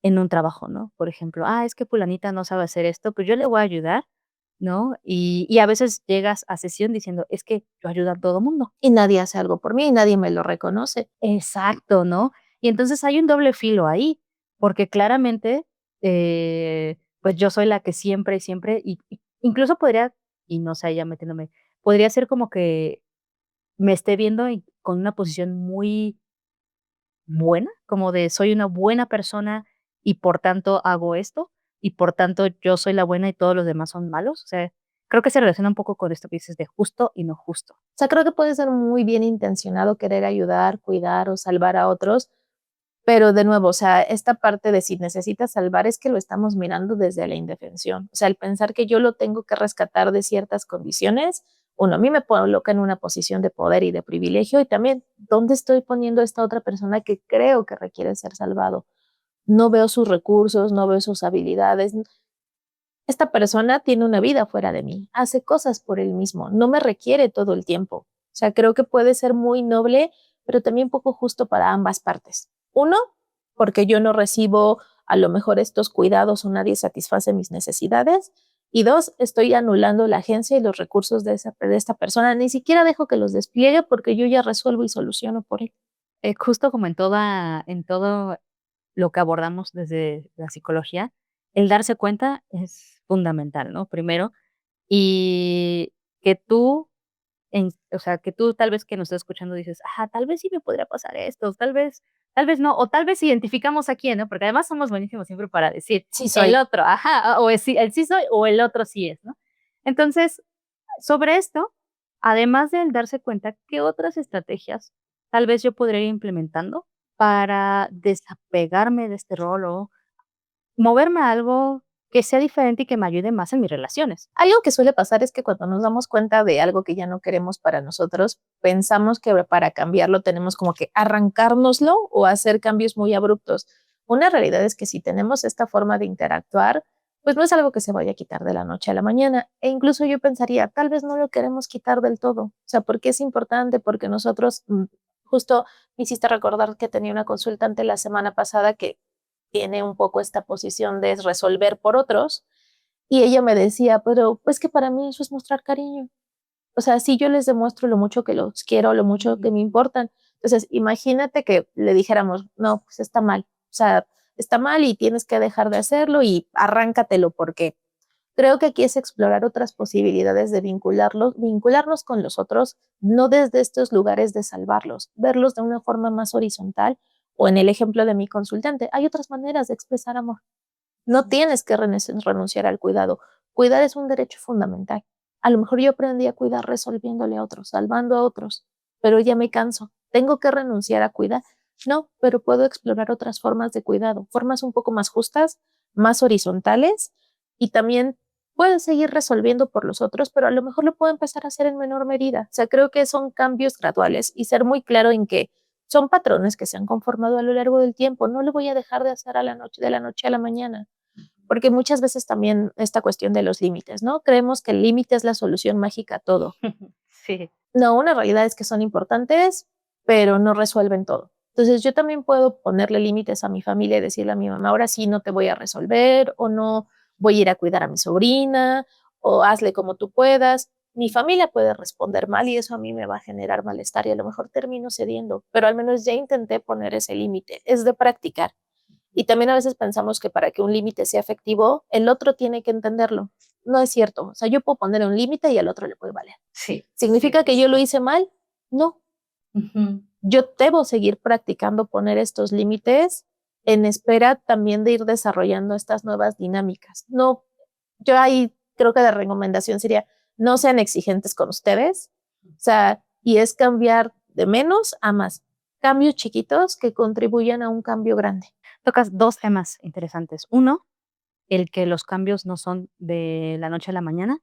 en un trabajo, ¿no? Por ejemplo, es que fulanita no sabe hacer esto, pues yo le voy a ayudar, ¿no? Y a veces llegas a sesión diciendo: "Es que yo ayudo a todo mundo". Y nadie hace algo por mí y nadie me lo reconoce. Exacto, ¿no? Y entonces hay un doble filo ahí, porque claramente, pues yo soy la que siempre, y incluso podría, y no sé, ya metiéndome, podría ser como que me esté viendo con una posición muy buena, como de soy una buena persona y por tanto hago esto, y por tanto yo soy la buena y todos los demás son malos. O sea, creo que se relaciona un poco con esto que dices de justo y no justo. O sea, creo que puede ser muy bien intencionado querer ayudar, cuidar o salvar a otros, pero de nuevo, o sea, esta parte de si necesitas salvar es que lo estamos mirando desde la indefensión. O sea, el pensar que yo lo tengo que rescatar de ciertas condiciones, uno, a mí me coloca en una posición de poder y de privilegio y también, ¿dónde estoy poniendo a esta otra persona que creo que requiere ser salvado? No veo sus recursos, no veo sus habilidades. Esta persona tiene una vida fuera de mí, hace cosas por él mismo, no me requiere todo el tiempo. O sea, creo que puede ser muy noble, pero también poco justo para ambas partes. Uno, porque yo no recibo a lo mejor estos cuidados o nadie satisface mis necesidades. Y dos, estoy anulando la agencia y los recursos de esta persona. Ni siquiera dejo que los despliegue porque yo ya resuelvo y soluciono por él. Justo como en todo lo que abordamos desde la psicología, el darse cuenta es fundamental, ¿no? Primero, y que tú, o sea, que tú tal vez que nos estás escuchando dices, tal vez sí me podría pasar esto, tal vez no, o tal vez identificamos a quién, ¿no? Porque además somos buenísimos siempre para decir Sí el soy. otro, o el sí soy o el otro sí es, ¿no? Entonces, sobre esto, además del darse cuenta, ¿qué otras estrategias tal vez yo podría ir implementando para desapegarme de este rol o moverme a algo que sea diferente y que me ayude más en mis relaciones? Algo que suele pasar es que cuando nos damos cuenta de algo que ya no queremos para nosotros, pensamos que para cambiarlo tenemos como que arrancárnoslo o hacer cambios muy abruptos. Una realidad es que si tenemos esta forma de interactuar, pues no es algo que se vaya a quitar de la noche a la mañana. E incluso yo pensaría, tal vez no lo queremos quitar del todo. O sea, porque es importante, porque nosotros, justo me hiciste recordar que tenía una consultante la semana pasada que tiene un poco esta posición de resolver por otros y ella me decía, pero pues que para mí eso es mostrar cariño. O sea, si yo les demuestro lo mucho que los quiero, lo mucho que me importan. Entonces, imagínate que le dijéramos, no, pues está mal. O sea, está mal y tienes que dejar de hacerlo y arráncatelo porque creo que aquí es explorar otras posibilidades de vincularnos con los otros, no desde estos lugares de salvarlos, verlos de una forma más horizontal o en el ejemplo de mi consultante, hay otras maneras de expresar amor. No tienes que renunciar al cuidado. Cuidar es un derecho fundamental. A lo mejor yo aprendí a cuidar resolviéndole a otros, salvando a otros, pero ya me canso. ¿Tengo que renunciar a cuidar? No, pero puedo explorar otras formas de cuidado, formas un poco más justas, más horizontales y también puedo seguir resolviendo por los otros, pero a lo mejor lo puedo empezar a hacer en menor medida. O sea, creo que son cambios graduales y ser muy claro en que son patrones que se han conformado a lo largo del tiempo. No lo voy a dejar de hacer de la noche a la mañana porque muchas veces también esta cuestión de los límites, ¿no? Creemos que el límite es la solución mágica a todo. Sí. No, una realidad es que son importantes, pero no resuelven todo. Entonces yo también puedo ponerle límites a mi familia y decirle a mi mamá, ahora sí no te voy a resolver o no voy a ir a cuidar a mi sobrina o hazle como tú puedas. Mi familia puede responder mal y eso a mí me va a generar malestar y a lo mejor termino cediendo, pero al menos ya intenté poner ese límite. Es de practicar. Y también a veces pensamos que para que un límite sea efectivo, el otro tiene que entenderlo. No es cierto. O sea, yo puedo poner un límite y al otro le puede valer. Sí. ¿Significa que yo lo hice mal? No. Ujú. Yo debo seguir practicando poner estos límites en espera también de ir desarrollando estas nuevas dinámicas. No, yo ahí creo que la recomendación sería no sean exigentes con ustedes. O sea, y es cambiar de menos a más. Cambios chiquitos que contribuyan a un cambio grande. Tocas 2 temas interesantes. Uno, el que los cambios no son de la noche a la mañana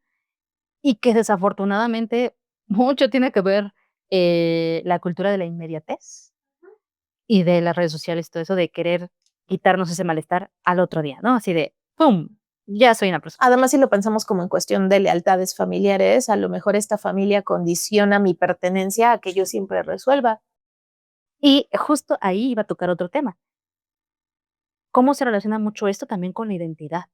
y que desafortunadamente mucho tiene que ver, la cultura de la inmediatez y de las redes sociales, todo eso de querer quitarnos ese malestar al otro día, ¿no? Así de, pum, ya soy una persona. Además, si lo pensamos como en cuestión de lealtades familiares, a lo mejor esta familia condiciona mi pertenencia a que yo siempre resuelva. Y justo ahí iba a tocar otro tema. ¿Cómo se relaciona mucho esto también con la identidad?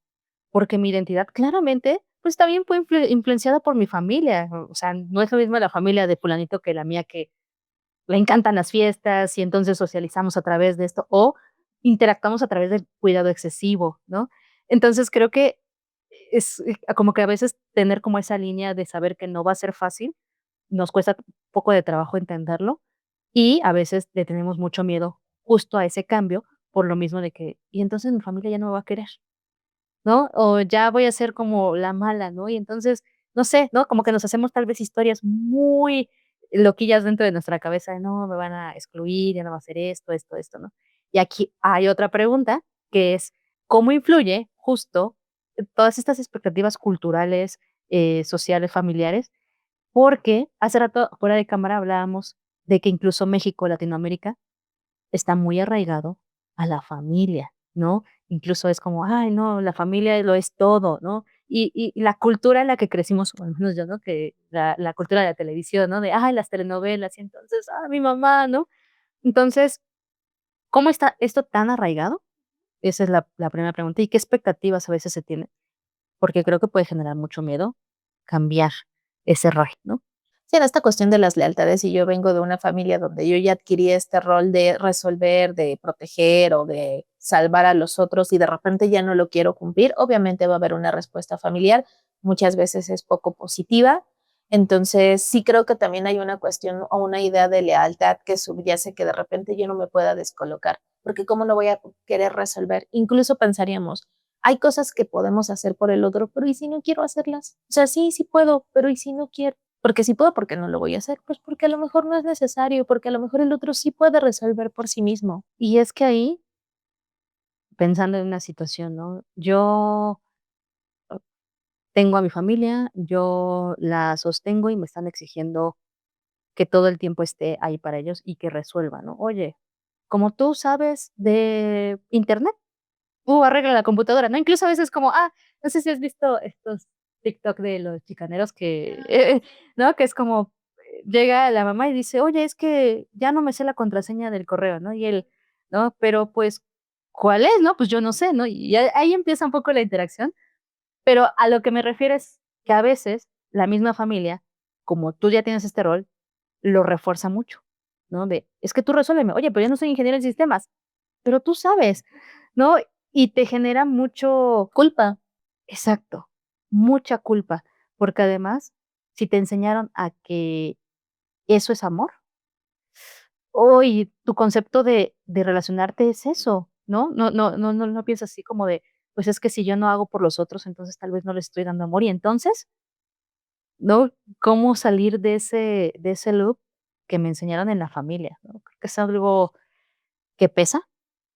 Porque mi identidad claramente, pues, también fue influenciada por mi familia, o sea, no es lo mismo la familia de fulanito que la mía, que le encantan las fiestas y entonces socializamos a través de esto, o interactuamos a través del cuidado excesivo, ¿no? Entonces, creo que es, como que a veces tener como esa línea de saber que no va a ser fácil, nos cuesta un poco de trabajo entenderlo, y a veces le tenemos mucho miedo justo a ese cambio, por lo mismo de que, y entonces mi familia ya no me va a querer. ¿No? O ya voy a ser como la mala, ¿no? Y entonces, no sé, ¿no? Como que nos hacemos tal vez historias muy loquillas dentro de nuestra cabeza de: "No, me van a excluir, ya no va a hacer esto, esto, esto", ¿no? Y aquí hay otra pregunta, que es, ¿cómo influye justo todas estas expectativas culturales, sociales, familiares? Porque hace rato, fuera de cámara, hablábamos de que incluso México, Latinoamérica, está muy arraigado a la familia, ¿no? Incluso es como, ay, no, la familia lo es todo, ¿no? Y la cultura en la que crecimos, o al menos yo, ¿no? Que la cultura de la televisión, ¿no? De, ay, las telenovelas, y entonces, mi mamá, ¿no? Entonces, ¿Cómo está esto tan arraigado? Esa es la primera pregunta. ¿Y qué expectativas a veces se tienen? Porque creo que puede generar mucho miedo cambiar ese rol, ¿no? Sí, en esta cuestión de las lealtades, y yo vengo de una familia donde yo ya adquirí este rol de resolver, de proteger o de salvar a los otros y de repente ya no lo quiero cumplir, obviamente va a haber una respuesta familiar, muchas veces es poco positiva. Entonces, sí creo que también hay una cuestión o una idea de lealtad que subyace que de repente yo no me pueda descolocar, porque ¿cómo lo voy a querer resolver? Incluso pensaríamos, hay cosas que podemos hacer por el otro, pero ¿y si no quiero hacerlas? O sea, sí, sí puedo, pero ¿y si no quiero? Porque si puedo, ¿por qué no lo voy a hacer? Pues porque a lo mejor no es necesario, porque a lo mejor el otro sí puede resolver por sí mismo. Y es que ahí, pensando en una situación, ¿no? Yo tengo a mi familia, yo la sostengo y me están exigiendo que todo el tiempo esté ahí para ellos y que resuelva, ¿no? Oye, como tú sabes de Internet, tú arregla la computadora, ¿no? Incluso a veces como, no sé si has visto estos TikTok de los chicaneros que, ¿no? Que es como, llega la mamá y dice: "Oye, es que ya no me sé la contraseña del correo", ¿no? Y él, ¿no? Pero, pues, ¿cuál es, no? Pues yo no sé, ¿no? Y ahí empieza un poco la interacción, pero a lo que me refiero es que a veces la misma familia, como tú ya tienes este rol, lo refuerza mucho, ¿no? De: "Es que tú resuélveme". "Oye, pero yo no soy ingeniero en sistemas". "Pero tú sabes", ¿no? Y te genera mucho Culpa. exacto, mucha culpa, porque además, si te enseñaron a que eso es amor, hoy tu concepto de relacionarte es eso, ¿no? No piensas así como de, pues, es que si yo no hago por los otros, entonces tal vez no les estoy dando amor, y entonces, ¿no? ¿Cómo salir de ese loop que me enseñaron en la familia?, ¿no? Creo que es algo que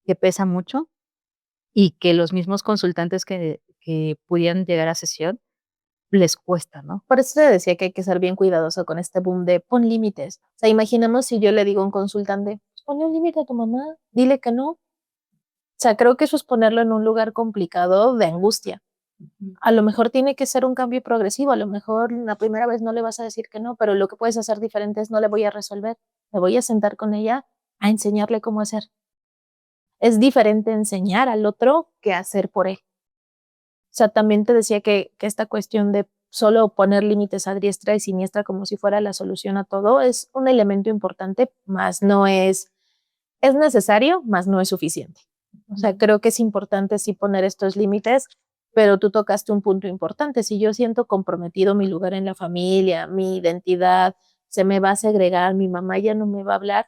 que pesa mucho, y que los mismos consultantes que pudieran llegar a sesión les cuesta, ¿no? Por eso te decía que hay que ser bien cuidadoso con este boom de pon límites. O sea, imaginemos si yo le digo a un consultante, pues ponle un límite a tu mamá, dile que no. O sea, creo que eso es ponerlo en un lugar complicado de angustia. Ujú. A lo mejor tiene que ser un cambio progresivo, a lo mejor la primera vez no le vas a decir que no, pero lo que puedes hacer diferente es no le voy a resolver, me voy a sentar con ella a enseñarle cómo hacer. Es diferente enseñar al otro que hacer por él. O sea, también te decía que esta cuestión de solo poner límites a diestra y siniestra como si fuera la solución a todo es un elemento importante, más no es necesario, más no es suficiente. O sea, creo que es importante sí poner estos límites, pero tú tocaste un punto importante. Si yo siento comprometido mi lugar en la familia, mi identidad, se me va a segregar, mi mamá ya no me va a hablar,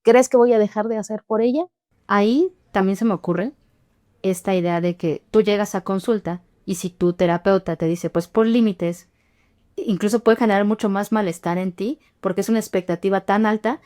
¿crees que voy a dejar de hacer por ella? Ahí también se me ocurre esta idea de que tú llegas a consulta y si tu terapeuta te dice, pues pon límites, incluso puede generar mucho más malestar en ti porque es una expectativa tan alta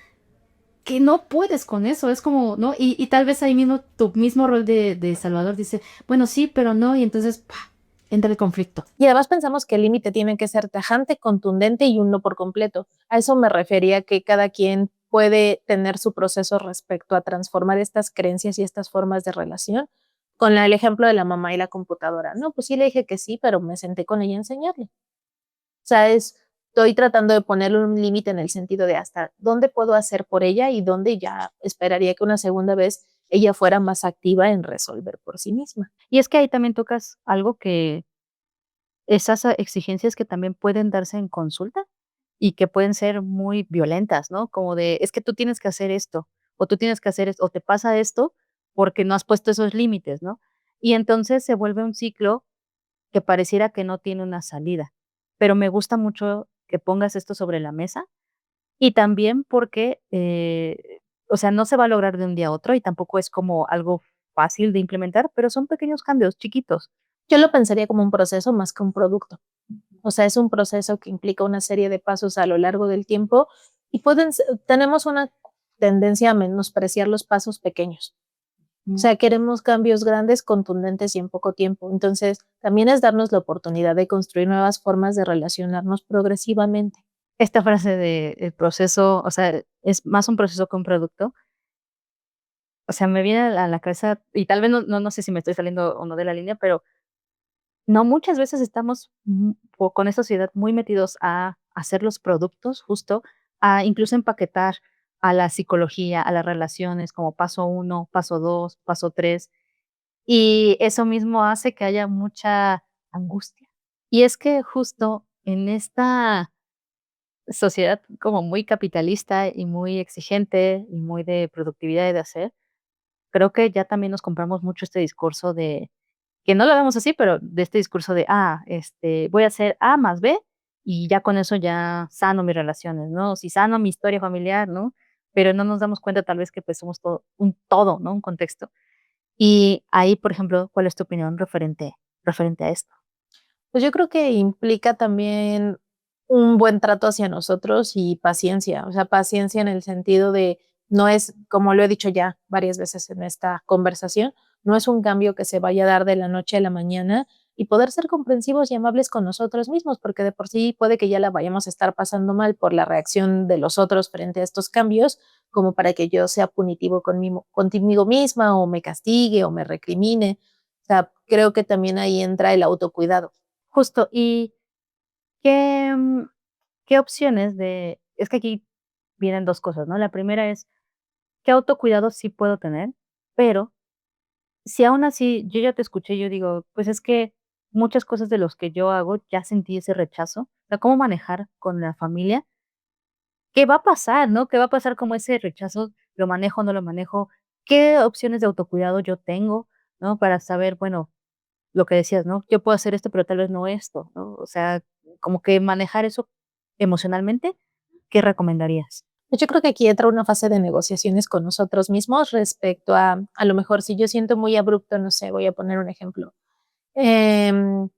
que no puedes con eso, es como, ¿no? Y tal vez ahí mismo tu mismo rol de salvador dice, bueno, sí, pero no, y entonces ¡pah! Entra el conflicto. Y además pensamos que el límite tiene que ser tajante, contundente y un no por completo. A eso me refería que cada quien puede tener su proceso respecto a transformar estas creencias y estas formas de relación. Con el ejemplo de la mamá y la computadora. No, pues sí le dije que sí, pero me senté con ella a enseñarle. O sea, estoy tratando de ponerle un límite en el sentido de hasta dónde puedo hacer por ella y dónde ya esperaría que una segunda vez ella fuera más activa en resolver por sí misma. Y es que ahí también tocas algo que esas exigencias que también pueden darse en consulta y que pueden ser muy violentas, ¿no? Como de, es que tú tienes que hacer esto, o tú tienes que hacer esto, o te pasa esto porque no has puesto esos límites, ¿no? Y entonces se vuelve un ciclo que pareciera que no tiene una salida. Pero me gusta mucho que pongas esto sobre la mesa y también porque, o sea, no se va a lograr de un día a otro y tampoco es como algo fácil de implementar, pero son pequeños cambios chiquitos. Yo lo pensaría como un proceso más que un producto. O sea, es un proceso que implica una serie de pasos a lo largo del tiempo y tenemos una tendencia a menospreciar los pasos pequeños. O Mm. sea, queremos cambios grandes, contundentes y en poco tiempo. Entonces, también es darnos la oportunidad de construir nuevas formas de relacionarnos progresivamente. Esta frase de el proceso, o sea, es más un proceso que un producto. O sea, me viene a la cabeza, y tal vez no sé si me estoy saliendo o no de la línea, pero no muchas veces estamos, o con esta sociedad muy metidos a hacer los productos, justo, a incluso empaquetar, a la psicología, a las relaciones, como paso uno, paso 2, paso 3, y eso mismo hace que haya mucha angustia. Y es que justo en esta sociedad como muy capitalista y muy exigente y muy de productividad y de hacer, creo que ya también nos compramos mucho este discurso de que no lo vemos así, pero de este discurso de, voy a hacer A más B y ya con eso ya sano mis relaciones, ¿no? Si sano mi historia familiar, ¿no? Pero no nos damos cuenta tal vez que pues somos todo, un todo, ¿no? Un contexto. Y ahí, por ejemplo, ¿cuál es tu opinión referente a esto? Pues yo creo que implica también un buen trato hacia nosotros y paciencia, o sea, paciencia en el sentido de no es, como lo he dicho ya varias veces en esta conversación, no es un cambio que se vaya a dar de la noche a la mañana y poder ser comprensivos y amables con nosotros mismos, porque de por sí puede que ya la vayamos a estar pasando mal por la reacción de los otros frente a estos cambios, como para que yo sea punitivo conmigo misma o me castigue o me recrimine. O sea, creo que también ahí entra el autocuidado. Justo, ¿y qué, qué opciones de es que aquí vienen 2 cosas, ¿no? La primera es, ¿qué autocuidado sí puedo tener? Pero si aún así yo ya te escuché, yo digo, pues es que muchas cosas de los que yo hago ya sentí ese rechazo. O sea, ¿cómo manejar con la familia? ¿Qué va a pasar, no? ¿Qué va a pasar como ese rechazo? ¿Lo manejo, no lo manejo? ¿Qué opciones de autocuidado yo tengo, no? Para saber, bueno, lo que decías, ¿no? Yo puedo hacer esto, pero tal vez no esto, ¿no? O sea, como que manejar eso emocionalmente, ¿qué recomendarías? Pues yo creo que aquí entra una fase de negociaciones con nosotros mismos respecto a lo mejor si yo siento muy abrupto, no sé, voy a poner un ejemplo. Em,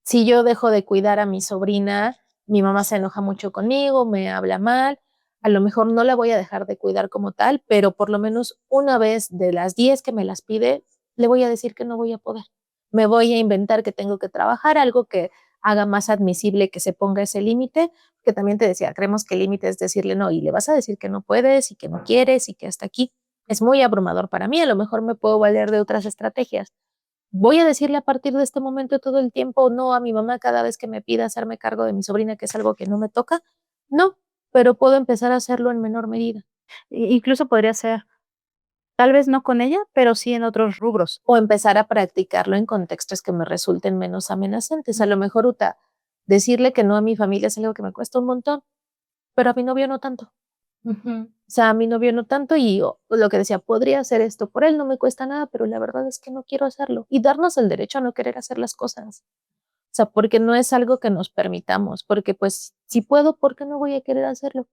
si yo dejo de cuidar a mi sobrina, mi mamá se enoja mucho conmigo, me habla mal, a lo mejor no la voy a dejar de cuidar como tal, pero por lo menos una vez de las 10 que me las pide, le voy a decir que no voy a poder. Me voy a inventar que tengo que trabajar, algo que haga más admisible que se ponga ese límite, que también te decía, creemos que el límite es decirle no y le vas a decir que no puedes y que no quieres y que hasta aquí. Es muy abrumador para mí, a lo mejor me puedo valer de otras estrategias. Voy a decirle a partir de este momento todo el tiempo no a mi mamá cada vez que me pida hacerme cargo de mi sobrina, que es algo que no me toca. No, pero puedo empezar a hacerlo en menor medida. Incluso podría ser, tal vez no con ella, pero sí en otros rubros. O empezar a practicarlo en contextos que me resulten menos amenazantes. A lo mejor, Uta, decirle que no a mi familia es algo que me cuesta un montón, pero a mi novio no tanto. Ujú. O sea, a mi novio no tanto y lo que decía, podría hacer esto por él, no me cuesta nada, pero la verdad es que no quiero hacerlo. Y darnos el derecho a no querer hacer las cosas. O sea, porque no es algo que nos permitamos, porque pues si puedo, ¿por qué no voy a querer hacerlo?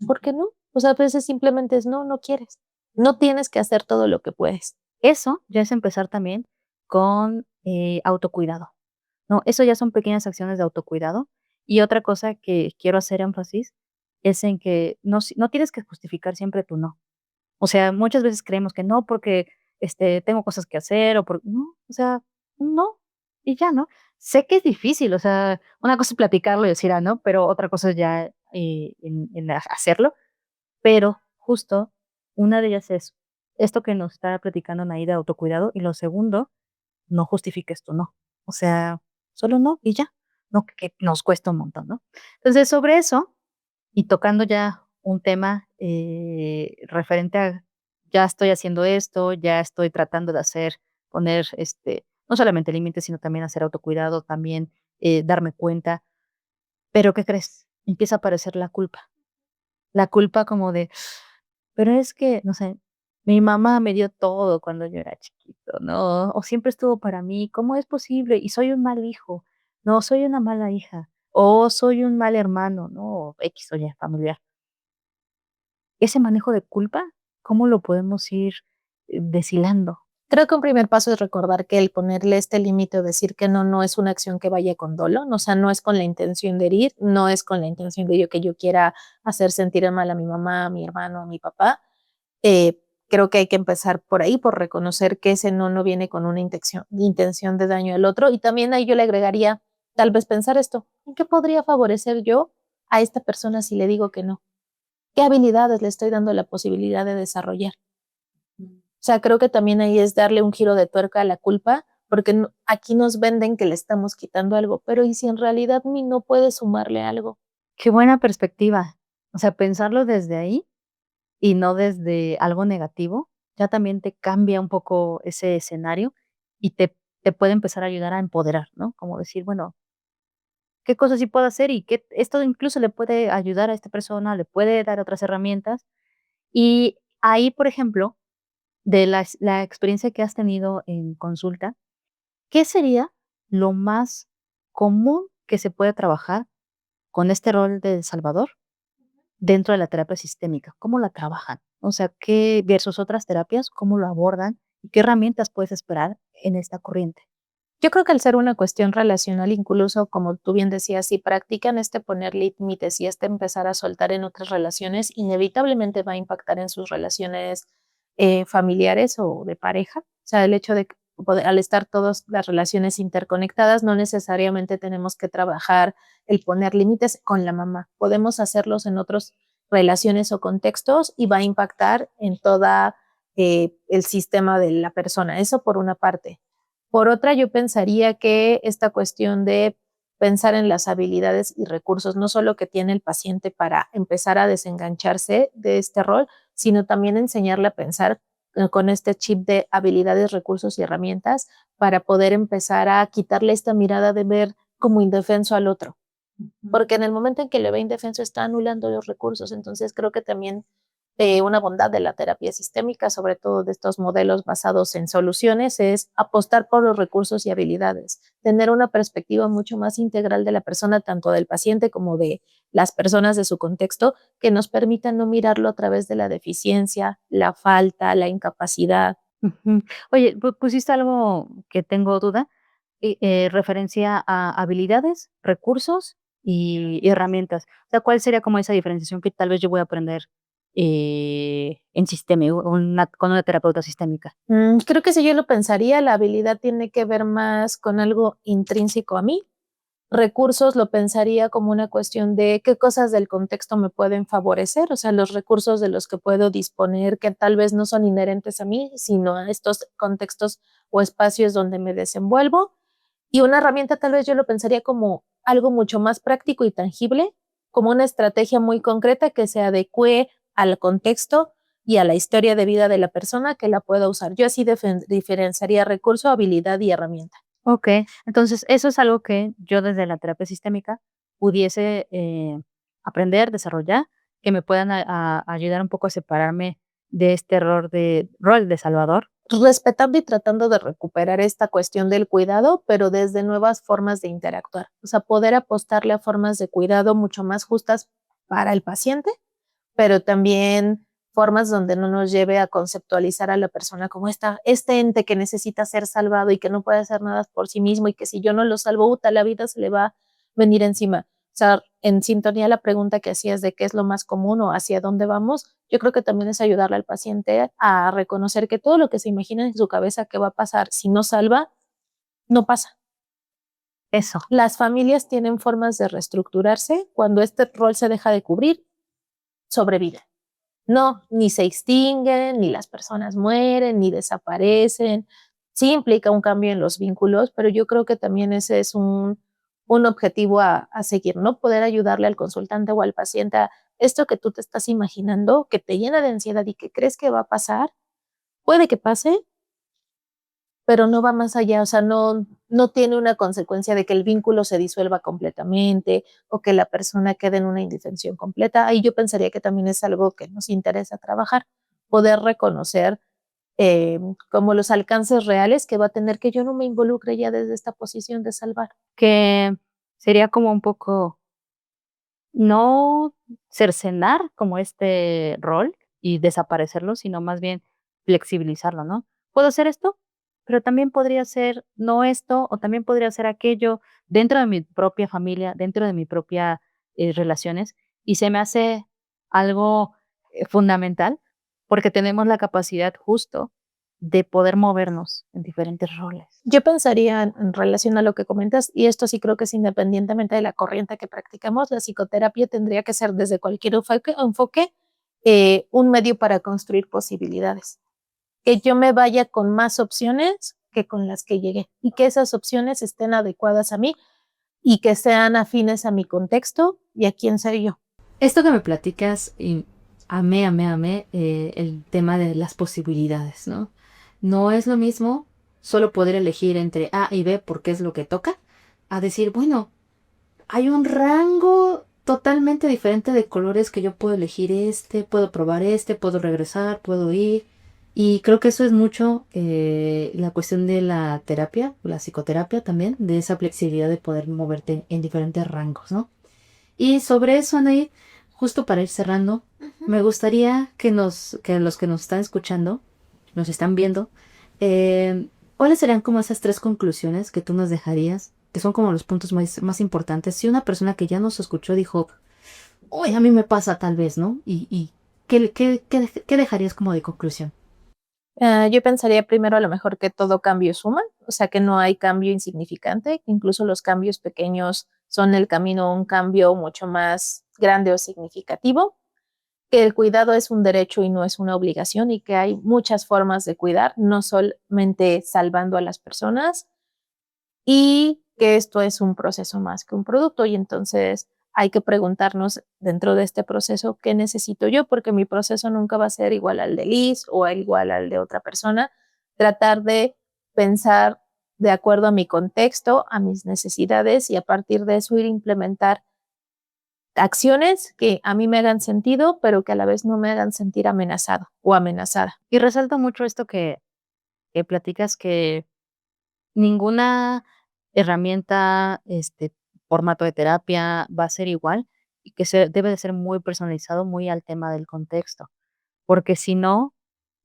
¿Por qué no? O sea, a veces simplemente es no, no quieres. No tienes que hacer todo lo que puedes. Eso ya es empezar también con, autocuidado, ¿no? Eso ya son pequeñas acciones de autocuidado. Y otra cosa que quiero hacer énfasis es en que no tienes que justificar siempre tu no. O sea, muchas veces creemos que no porque, tengo cosas que hacer o por no, o sea, no, y ya, ¿no? Sé que es difícil, o sea, una cosa es platicarlo y decir: "Ah, no", pero otra cosa es ya, en hacerlo. Pero justo una de ellas es esto que nos está platicando Anaí de autocuidado, y lo segundo, no justifiques tu no. O sea, solo no y ya, no que nos cuesta un montón, ¿no? Entonces, sobre eso, y tocando ya un tema, referente a ya estoy haciendo esto, ya estoy tratando de hacer, poner, no solamente límites, sino también hacer autocuidado, también, darme cuenta, pero, ¿qué crees? Empieza a aparecer la culpa. La culpa como de pero es que, no sé, mi mamá me dio todo cuando yo era chiquito, ¿no? O siempre estuvo para mí, ¿cómo es posible? Y soy un mal hijo, no, soy una mala hija, o soy un mal hermano, ¿no? O X o Y familiar. Ese manejo de culpa, ¿cómo lo podemos ir, deshilando? Creo que un primer paso es recordar que el ponerle este límite o decir que no, no es una acción que vaya con dolo, no, o sea, no es con la intención de herir, no es con la intención de que yo quiera hacer sentir mal a mi mamá, a mi hermano, a mi papá. Creo que hay que empezar por ahí, por reconocer que ese no, no viene con una intención de daño al otro. Y también ahí yo le agregaría, tal vez pensar esto, ¿en qué podría favorecer yo a esta persona si le digo que no? ¿Qué habilidades le estoy dando la posibilidad de desarrollar? O sea, creo que también ahí es darle un giro de tuerca a la culpa, porque aquí nos venden que le estamos quitando algo, pero ¿y si en realidad mi no puede sumarle algo? Qué buena perspectiva. O sea, pensarlo desde ahí y no desde algo negativo, ya también te cambia un poco ese escenario y te puede empezar a ayudar a empoderar, ¿no? Como decir, bueno, ¿qué cosas sí puedo hacer? Y que esto incluso le puede ayudar a esta persona, le puede dar otras herramientas. Y ahí, por ejemplo, de la experiencia que has tenido en consulta, ¿qué sería lo más común que se puede trabajar con este rol de salvador dentro de la terapia sistémica? ¿Cómo la trabajan? O sea, ¿qué versus otras terapias, cómo lo abordan y qué herramientas puedes esperar en esta corriente? Yo creo que al ser una cuestión relacional, incluso como tú bien decías, si practican este poner límites y este empezar a soltar en otras relaciones, inevitablemente va a impactar en sus relaciones familiares o de pareja. O sea, el hecho de que al estar todas las relaciones interconectadas, no necesariamente tenemos que trabajar el poner límites con la mamá. Podemos hacerlos en otras relaciones o contextos y va a impactar en toda el sistema de la persona. Eso por una parte. Por otra, yo pensaría que esta cuestión de pensar en las habilidades y recursos, no solo que tiene el paciente para empezar a desengancharse de este rol, sino también enseñarle a pensar con este chip de habilidades, recursos y herramientas para poder empezar a quitarle esta mirada de ver como indefenso al otro. Porque en el momento en que le ve indefenso está anulando los recursos. Entonces creo que también una bondad de la terapia sistémica, sobre todo de estos modelos basados en soluciones, es apostar por los recursos y habilidades, tener una perspectiva mucho más integral de la persona, tanto del paciente como de las personas de su contexto, que nos permitan no mirarlo a través de la deficiencia, la falta, la incapacidad. Ujú. Oye, pusiste algo que tengo duda, referencia a habilidades, recursos y herramientas. O sea, ¿cuál sería como esa diferenciación que tal vez yo voy a aprender, en sistema, con una terapeuta sistémica? Creo que si yo lo pensaría, la habilidad tiene que ver más con algo intrínseco a mí. Recursos lo pensaría como una cuestión de qué cosas del contexto me pueden favorecer, o sea, los recursos de los que puedo disponer que tal vez no son inherentes a mí, sino a estos contextos o espacios donde me desenvuelvo. Y una herramienta tal vez yo lo pensaría como algo mucho más práctico y tangible, como una estrategia muy concreta que se adecue al contexto y a la historia de vida de la persona que la pueda usar. Yo así diferenciaría recurso, habilidad y herramienta. Okey. Entonces, eso es algo que yo desde la terapia sistémica pudiese, aprender, desarrollar, que me puedan ayudar un poco a separarme de este error de rol de salvador. Respetando y tratando de recuperar esta cuestión del cuidado, pero desde nuevas formas de interactuar. O sea, poder apostarle a formas de cuidado mucho más justas para el paciente, pero también formas donde no nos lleve a conceptualizar a la persona como este ente que necesita ser salvado y que no puede hacer nada por sí mismo y que si yo no lo salvo, la vida se le va a venir encima. O sea, en sintonía a la pregunta que hacías de qué es lo más común o hacia dónde vamos, yo creo que también es ayudarle al paciente a reconocer que todo lo que se imagina en su cabeza que va a pasar si no salva, no pasa. Eso. Las familias tienen formas de reestructurarse cuando este rol se deja de cubrir, sobreviven. No, ni se extinguen, ni las personas mueren, ni desaparecen. Sí implica un cambio en los vínculos, pero yo creo que también ese es un objetivo a seguir, ¿no? Poder ayudarle al consultante o al paciente a esto que tú te estás imaginando, que te llena de ansiedad y que crees que va a pasar, puede que pase, pero no va más allá, o sea, no tiene una consecuencia de que el vínculo se disuelva completamente o que la persona quede en una indefensión completa. Ahí yo pensaría que también es algo que nos interesa trabajar, poder reconocer como los alcances reales que va a tener que yo no me involucre ya desde esta posición de salvar. Que sería como un poco no cercenar como este rol y desaparecerlo, sino más bien flexibilizarlo, ¿no? Puedo hacer esto, pero también podría ser no esto, o también podría ser aquello dentro de mi propia familia, dentro de mi propia relaciones, y se me hace algo fundamental porque tenemos la capacidad justo de poder movernos en diferentes roles. Yo pensaría en relación a lo que comentas, y esto sí creo que es independientemente de la corriente que practicamos, la psicoterapia tendría que ser desde cualquier enfoque un medio para construir posibilidades. Que yo me vaya con más opciones que con las que llegué y que esas opciones estén adecuadas a mí y que sean afines a mi contexto y a quién soy yo. Esto que me platicas, y amé el tema de las posibilidades, ¿no? No es lo mismo solo poder elegir entre A y B porque es lo que toca, a decir, bueno, hay un rango totalmente diferente de colores que yo puedo elegir este, puedo probar este, puedo regresar, puedo ir. Y creo que eso es mucho la cuestión de la terapia, la psicoterapia también, de esa flexibilidad de poder moverte en diferentes rangos, ¿no? Y sobre eso, Anaí, justo para ir cerrando, me gustaría que los que nos están escuchando, nos están viendo, eh, ¿cuáles serían como esas tres conclusiones que tú nos dejarías, que son como los puntos más importantes? Si una persona que ya nos escuchó dijo, uy, a mí me pasa tal vez, ¿no? Y ¿qué dejarías como de conclusión? Yo pensaría primero a lo mejor que todo cambio suma, o sea que no hay cambio insignificante, que incluso los cambios pequeños son el camino a un cambio mucho más grande o significativo, que el cuidado es un derecho y no es una obligación y que hay muchas formas de cuidar, no solamente salvando a las personas, y que esto es un proceso más que un producto y entonces hay que preguntarnos dentro de este proceso qué necesito yo, porque mi proceso nunca va a ser igual al de Liz o igual al de otra persona. Tratar de pensar de acuerdo a mi contexto, a mis necesidades y a partir de eso ir a implementar acciones que a mí me hagan sentido, pero que a la vez no me hagan sentir amenazado o amenazada. Y resalto mucho esto que platicas, que ninguna herramienta, formato de terapia va a ser igual y que se debe de ser muy personalizado, muy al tema del contexto, porque si no,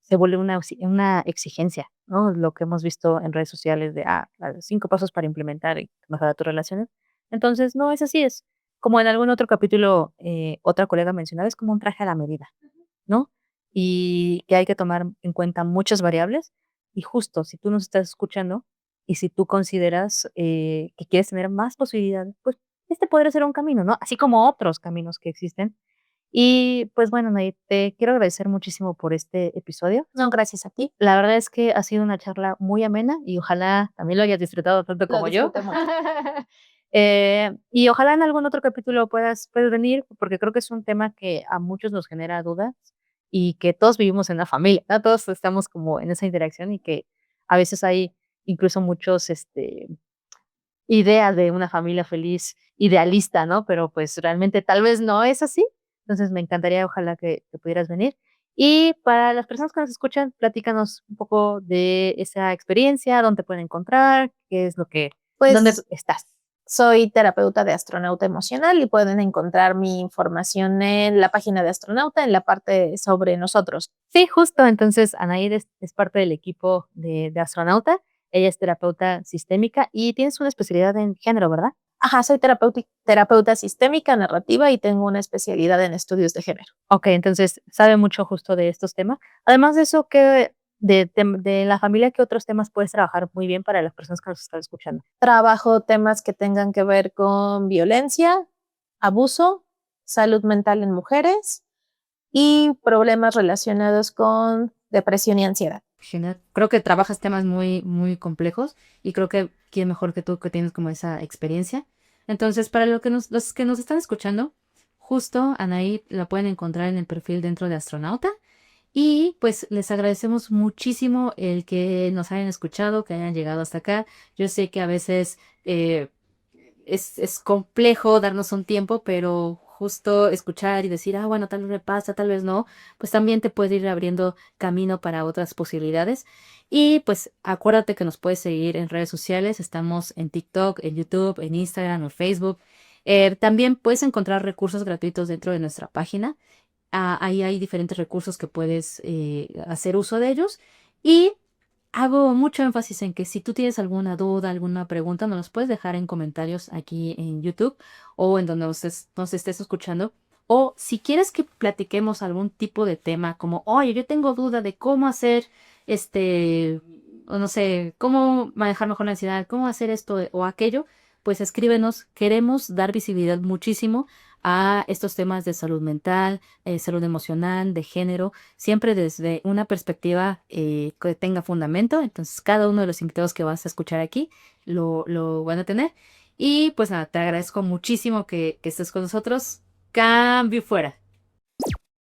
se vuelve una exigencia, ¿no? Lo que hemos visto en redes sociales de, los 5 pasos para implementar y mejorar tus relaciones. Entonces, no es así, es como en algún otro capítulo, otra colega mencionaba, es como un traje a la medida, ¿no? Y que hay que tomar en cuenta muchas variables. Y justo, si tú nos estás escuchando y si tú consideras, que quieres tener más posibilidades, pues, este podría ser un camino, ¿no? Así como otros caminos que existen. Y, pues, bueno, Nair, te quiero agradecer muchísimo por este episodio. No, gracias a ti. La verdad es que ha sido una charla muy amena y ojalá también lo hayas disfrutado tanto Lo como yo. disfruté mucho. Y ojalá en algún otro capítulo puedas venir, porque creo que es un tema que a muchos nos genera dudas y que todos vivimos en la familia, ¿no? Todos estamos como en esa interacción y que a veces hay incluso muchos, ideas de una familia feliz idealista, ¿no? Pero, pues, realmente tal vez no es así. Entonces, me encantaría, ojalá que pudieras venir. Y para las personas que nos escuchan, platícanos un poco de esa experiencia, dónde te pueden encontrar, qué es lo que dónde Pues estás. soy terapeuta de astronauta emocional y pueden encontrar mi información en la página de astronauta, en la parte sobre nosotros. Sí, justo. Entonces, Anaíd es parte del equipo de Astronauta. Ella es terapeuta sistémica y tienes una especialidad en género, ¿verdad? Ajá, soy terapeuta sistémica narrativa y tengo una especialidad en estudios de género. Okey, entonces, sabe mucho justo de estos temas. Además de eso, ¿qué de la familia, qué otros temas puedes trabajar muy bien para las personas que nos están escuchando? Trabajo temas que tengan que ver con violencia, abuso, salud mental en mujeres y problemas relacionados con depresión y ansiedad. Genial. Creo que trabajas temas muy complejos y creo que quién mejor que tú que tienes como esa experiencia. Entonces, para los que nos están escuchando, justo Anaí la pueden encontrar en el perfil dentro de Astronauta. Y pues les agradecemos muchísimo el que nos hayan escuchado, que hayan llegado hasta acá. Yo sé que a veces es complejo darnos un tiempo, pero justo escuchar y decir, bueno, tal vez me pasa, tal vez no, pues también te puede ir abriendo camino para otras posibilidades. Y pues acuérdate que nos puedes seguir en redes sociales, estamos en TikTok, en YouTube, en Instagram o Facebook. También puedes encontrar recursos gratuitos dentro de nuestra página. Ahí hay diferentes recursos que puedes hacer uso de ellos. Y hago mucho énfasis en que si tú tienes alguna duda, alguna pregunta, nos los puedes dejar en comentarios aquí en YouTube o en donde nos estés escuchando. O si quieres que platiquemos algún tipo de tema, como, oye, yo tengo duda de cómo hacer o no sé, cómo manejar mejor la ansiedad, cómo hacer esto o aquello, pues escríbenos. Queremos dar visibilidad muchísimo a estos temas de salud mental, salud emocional, de género, siempre desde una perspectiva que tenga fundamento. Entonces, cada uno de los invitados que vas a escuchar aquí lo van a tener. Y pues nada, te agradezco muchísimo que estés con nosotros. cambio fuera.